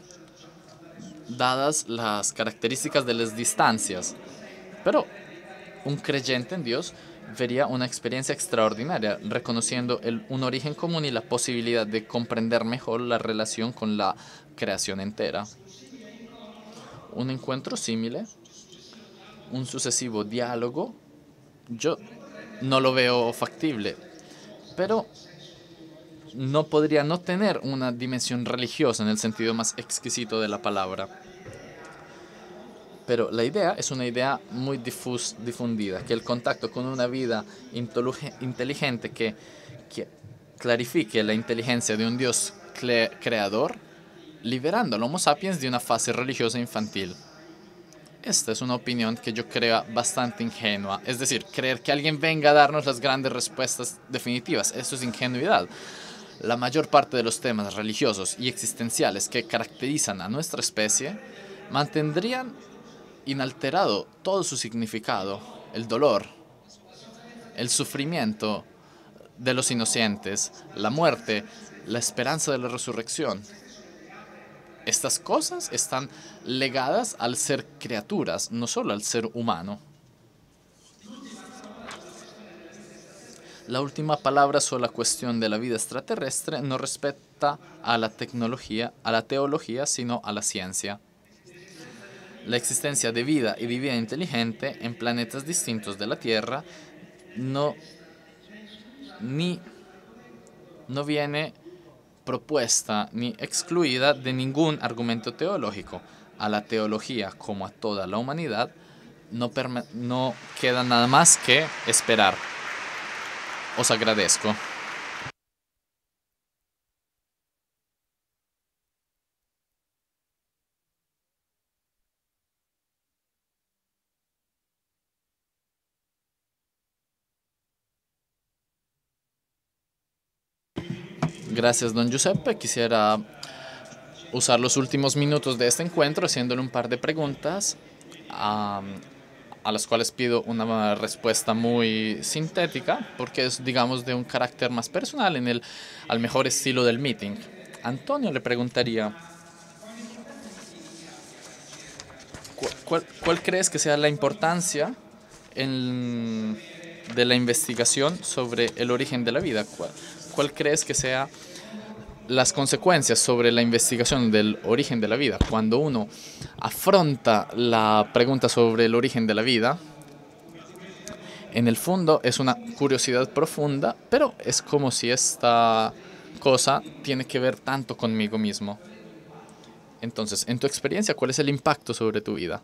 S1: dadas las características de las distancias, pero un creyente en Dios vería una experiencia extraordinaria, reconociendo un origen común y la posibilidad de comprender mejor la relación con la creación entera. Un encuentro simile, un sucesivo diálogo, yo no lo veo factible, pero no podría no tener una dimensión religiosa en el sentido más exquisito de la palabra. Pero la idea es una idea muy difundida, que el contacto con una vida inteligente que clarifique la inteligencia de un Dios creador, liberando al Homo sapiens de una fase religiosa infantil. Esta es una opinión que yo creo bastante ingenua, es decir, creer que alguien venga a darnos las grandes respuestas definitivas, eso es ingenuidad. La mayor parte de los temas religiosos y existenciales que caracterizan a nuestra especie mantendrían inalterado todo su significado, el dolor, el sufrimiento de los inocentes, la muerte, la esperanza de la resurrección. Estas cosas están legadas al ser criaturas, no solo al ser humano. La última palabra sobre la cuestión de la vida extraterrestre no respecta a la teología, sino a la ciencia. La existencia de vida y de vida inteligente en planetas distintos de la Tierra no viene propuesta ni excluida de ningún argumento teológico. A la teología, como a toda la humanidad, no queda nada más que esperar. Os agradezco. Gracias, don Giuseppe. Quisiera usar los últimos minutos de este encuentro haciéndole un par de preguntas a las cuales pido una respuesta muy sintética porque es, digamos, de un carácter más personal al mejor estilo del meeting. Antonio le preguntaría, ¿cuál crees que sea la importancia de la investigación sobre el origen de la vida? ¿Cuál crees que sea las consecuencias sobre la investigación del origen de la vida, cuando uno afronta la pregunta sobre el origen de la vida, en el fondo es una curiosidad profunda, pero es como si esta cosa tiene que ver tanto conmigo mismo. Entonces, en tu experiencia, ¿cuál es el impacto sobre tu vida?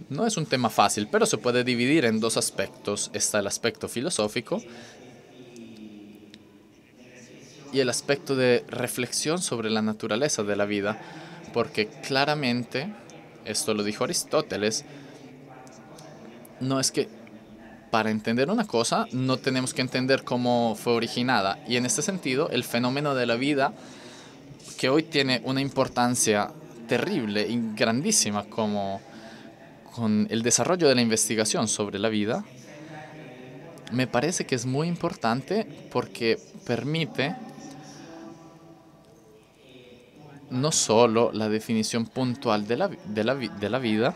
S1: No es un tema fácil, pero se puede dividir en dos aspectos. Está el aspecto filosófico y el aspecto de reflexión sobre la naturaleza de la vida, porque claramente, esto lo dijo Aristóteles, no es que para entender una cosa no tenemos que entender cómo fue originada, y en este sentido el fenómeno de la vida, que hoy tiene una importancia terrible y grandísima como con el desarrollo de la investigación sobre la vida, me parece que es muy importante porque permite no solo la definición puntual de la vida,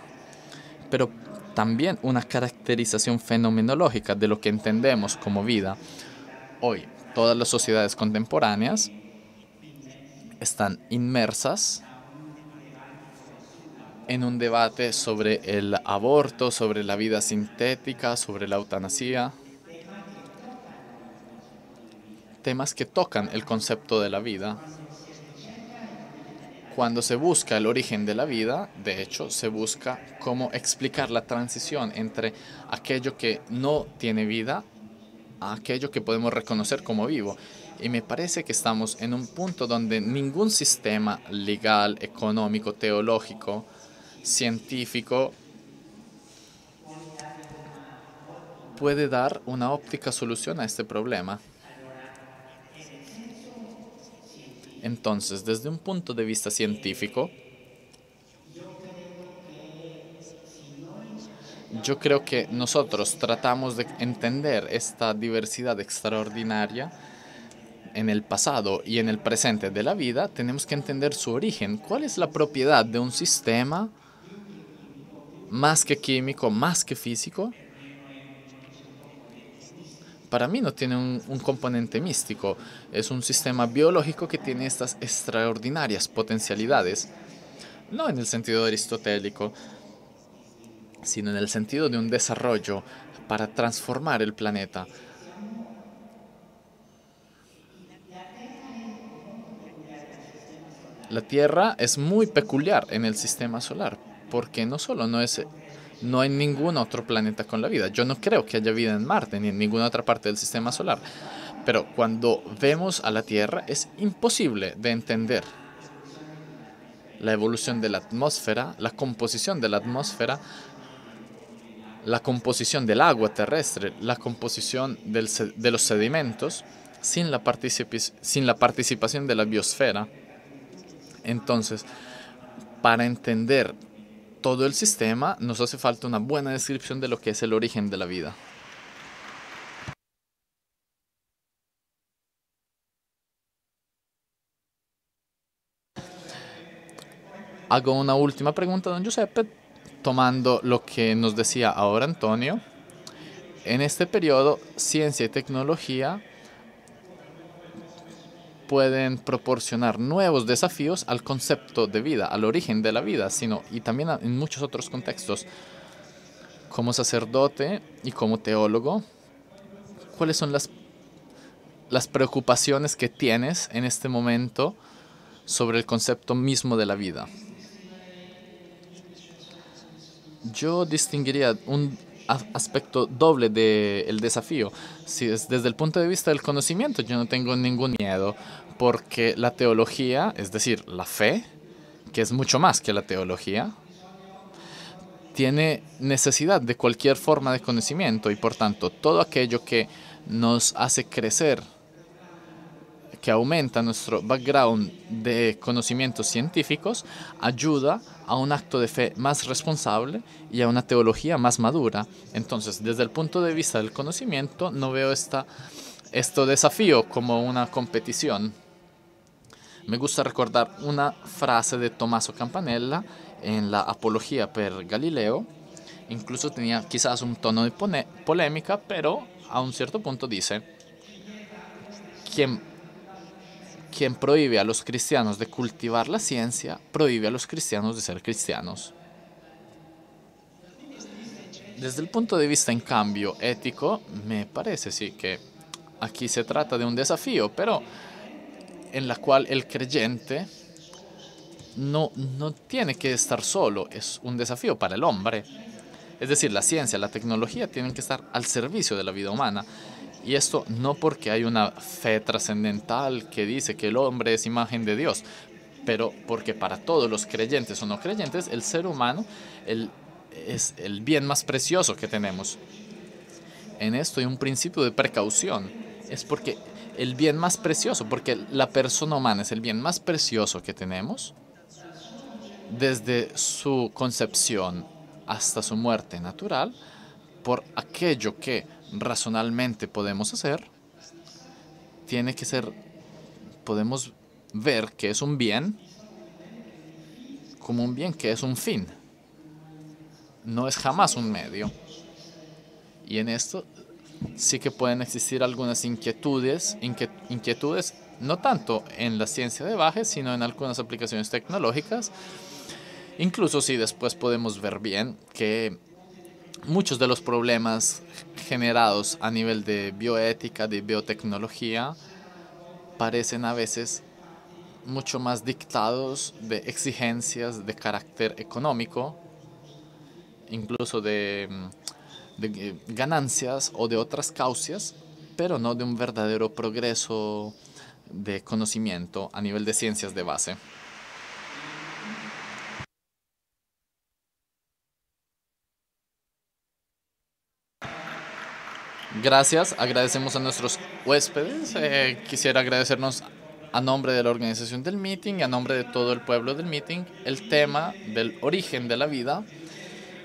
S1: pero también una caracterización fenomenológica de lo que entendemos como vida. Hoy, todas las sociedades contemporáneas están inmersas en un debate sobre el aborto, sobre la vida sintética, sobre la eutanasia, temas que tocan el concepto de la vida. Cuando se busca el origen de la vida, de hecho, se busca cómo explicar la transición entre aquello que no tiene vida a aquello que podemos reconocer como vivo. Y me parece que estamos en un punto donde ningún sistema legal, económico, teológico, científico puede dar una óptica solución a este problema. Entonces, desde un punto de vista científico, yo creo que nosotros tratamos de entender esta diversidad extraordinaria en el pasado y en el presente de la vida. Tenemos que entender su origen. ¿Cuál es la propiedad de un sistema más que químico, más que físico? Para mí no tiene un componente místico. Es un sistema biológico que tiene estas extraordinarias potencialidades. No en el sentido aristotélico, sino en el sentido de un desarrollo para transformar el planeta. La Tierra es muy peculiar en el sistema solar, porque no solo no hay ningún otro planeta con la vida. Yo no creo que haya vida en Marte ni en ninguna otra parte del sistema solar. Pero cuando vemos a la Tierra es imposible de entender la evolución de la atmósfera, la composición de la atmósfera, la composición del agua terrestre, la composición de los sedimentos, sin la participación de la biosfera. Entonces, para entender todo el sistema, nos hace falta una buena descripción de lo que es el origen de la vida. Hago una última pregunta, don Giuseppe, tomando lo que nos decía ahora Antonio. En este periodo, ciencia y tecnología pueden proporcionar nuevos desafíos al concepto de vida, al origen de la vida, y también en muchos otros contextos. Como sacerdote y como teólogo, ¿cuáles son las preocupaciones que tienes en este momento sobre el concepto mismo de la vida? Yo distinguiría un aspecto doble del desafío. Si es desde el punto de vista del conocimiento, yo no tengo ningún miedo, porque la teología, es decir, la fe, que es mucho más que la teología, tiene necesidad de cualquier forma de conocimiento, y por tanto todo aquello que nos hace crecer, que aumenta nuestro background de conocimientos científicos, ayuda a un acto de fe más responsable y a una teología más madura. Entonces, desde el punto de vista del conocimiento, no veo este desafío como una competición. Me gusta recordar una frase de Tommaso Campanella en la Apología per Galileo. Incluso tenía quizás un tono de polémica, pero a un cierto punto dice, quien, quien prohíbe a los cristianos de cultivar la ciencia, prohíbe a los cristianos de ser cristianos. Desde el punto de vista, en cambio, ético, me parece sí que aquí se trata de un desafío, pero en la cual el creyente no tiene que estar solo, es un desafío para el hombre. Es decir, la ciencia, la tecnología tienen que estar al servicio de la vida humana. Y esto no porque hay una fe trascendental que dice que el hombre es imagen de Dios, pero porque para todos los creyentes o no creyentes, el ser humano es el bien más precioso que tenemos. En esto hay un principio de precaución. Es porque el bien más precioso, porque la persona humana es el bien más precioso que tenemos, desde su concepción hasta su muerte natural, por aquello que razonalmente podemos hacer, tiene que ser, podemos ver que es un bien como un bien que es un fin, no es jamás un medio. Y en esto sí que pueden existir algunas inquietudes, no tanto en la ciencia de Bajes, sino en algunas aplicaciones tecnológicas. Incluso si después podemos ver bien que muchos de los problemas generados a nivel de bioética, de biotecnología, parecen a veces mucho más dictados de exigencias de carácter económico, incluso de ganancias o de otras causas, pero no de un verdadero progreso de conocimiento a nivel de ciencias de base. Gracias, agradecemos a nuestros huéspedes. Quisiera agradecernos a nombre de la organización del meeting y a nombre de todo el pueblo del meeting el tema del origen de la vida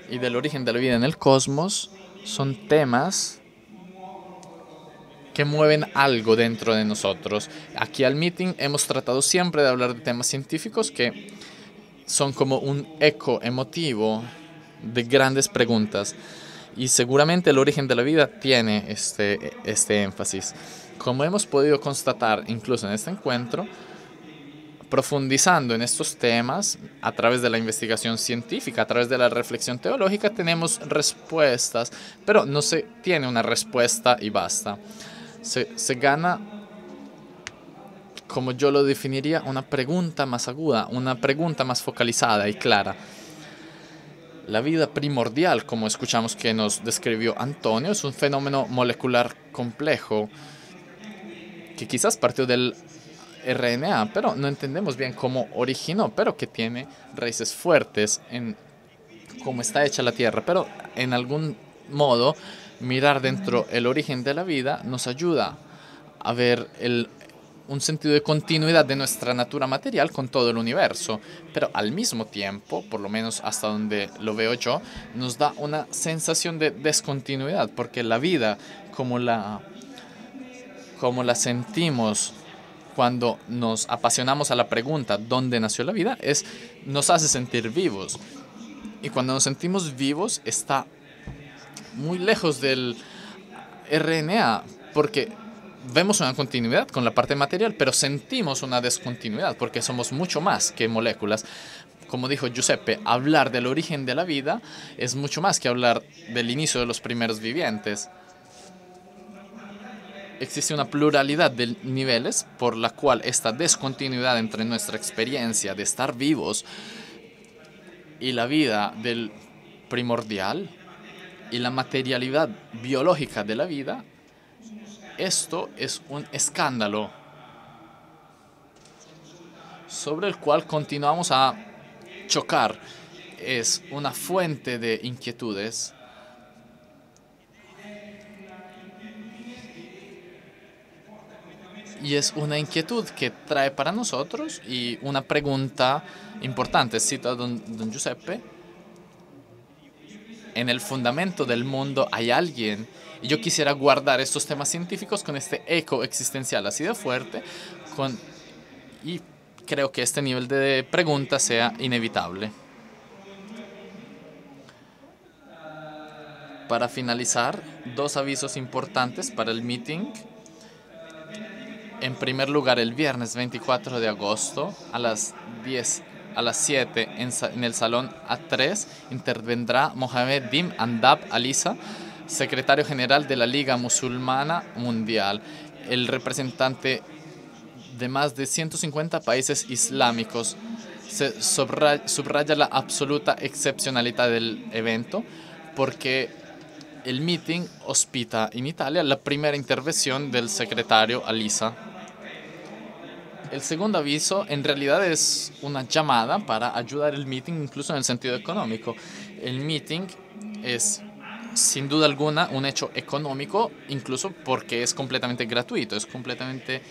S1: y del origen de la vida en el cosmos. Son temas que mueven algo dentro de nosotros. Aquí al meeting hemos tratado siempre de hablar de temas científicos que son como un eco emotivo de grandes preguntas. Y seguramente el origen de la vida tiene este énfasis. Como hemos podido constatar incluso en este encuentro, profundizando en estos temas a través de la investigación científica, a través de la reflexión teológica, tenemos respuestas, pero no se tiene una respuesta y basta. Se gana, como yo lo definiría, una pregunta más aguda, una pregunta más focalizada y clara. La vida primordial, como escuchamos que nos describió Antonio, es un fenómeno molecular complejo que quizás partió del RNA, pero no entendemos bien cómo originó, pero que tiene raíces fuertes en cómo está hecha la Tierra. Pero en algún modo, mirar dentro el origen de la vida nos ayuda a ver un sentido de continuidad de nuestra natura material con todo el universo, pero al mismo tiempo, por lo menos hasta donde lo veo yo, nos da una sensación de descontinuidad, porque la vida, como la sentimos cuando nos apasionamos a la pregunta ¿dónde nació la vida?, nos hace sentir vivos. Y cuando nos sentimos vivos está muy lejos del RNA, porque vemos una continuidad con la parte material, pero sentimos una descontinuidad, porque somos mucho más que moléculas. Como dijo Giuseppe, hablar del origen de la vida es mucho más que hablar del inicio de los primeros vivientes. Existe una pluralidad de niveles por la cual esta descontinuidad entre nuestra experiencia de estar vivos y la vida del primordial y la materialidad biológica de la vida, esto es un escándalo sobre el cual continuamos a chocar. Es una fuente de inquietudes y es una inquietud que trae para nosotros y una pregunta importante. Cito a don Giuseppe: en el fundamento del mundo hay alguien. Y yo quisiera guardar estos temas científicos con este eco existencial así de fuerte, y creo que este nivel de pregunta sea inevitable. Para finalizar, 2 avisos importantes para el meeting. En primer lugar, el viernes 24 de agosto a las 7 en el salón A3 intervendrá Mohamed Bin Andab Alisa, secretario general de la Liga Musulmana Mundial, el representante de más de 150 países islámicos. Se subraya la absoluta excepcionalidad del evento porque el meeting hospita en Italia la primera intervención del secretario Alisa. El segundo aviso en realidad es una llamada para ayudar el meeting incluso en el sentido económico. El meeting es sin duda alguna un hecho económico, incluso porque es completamente gratuito. Es completamente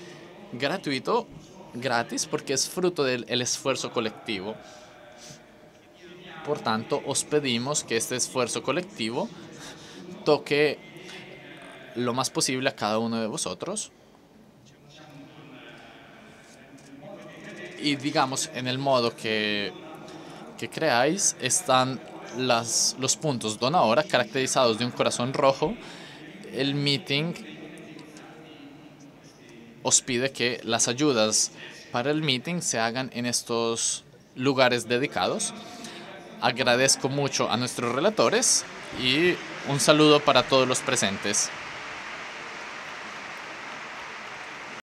S1: gratuito, gratis, porque es fruto del esfuerzo colectivo. Por tanto, os pedimos que este esfuerzo colectivo toque lo más posible a cada uno de vosotros. Y digamos, en el modo que creáis están los puntos donahora caracterizados de un corazón rojo. El meeting os pide que las ayudas para el meeting se hagan en estos lugares dedicados. Agradezco mucho a nuestros relatores y un saludo para todos los presentes.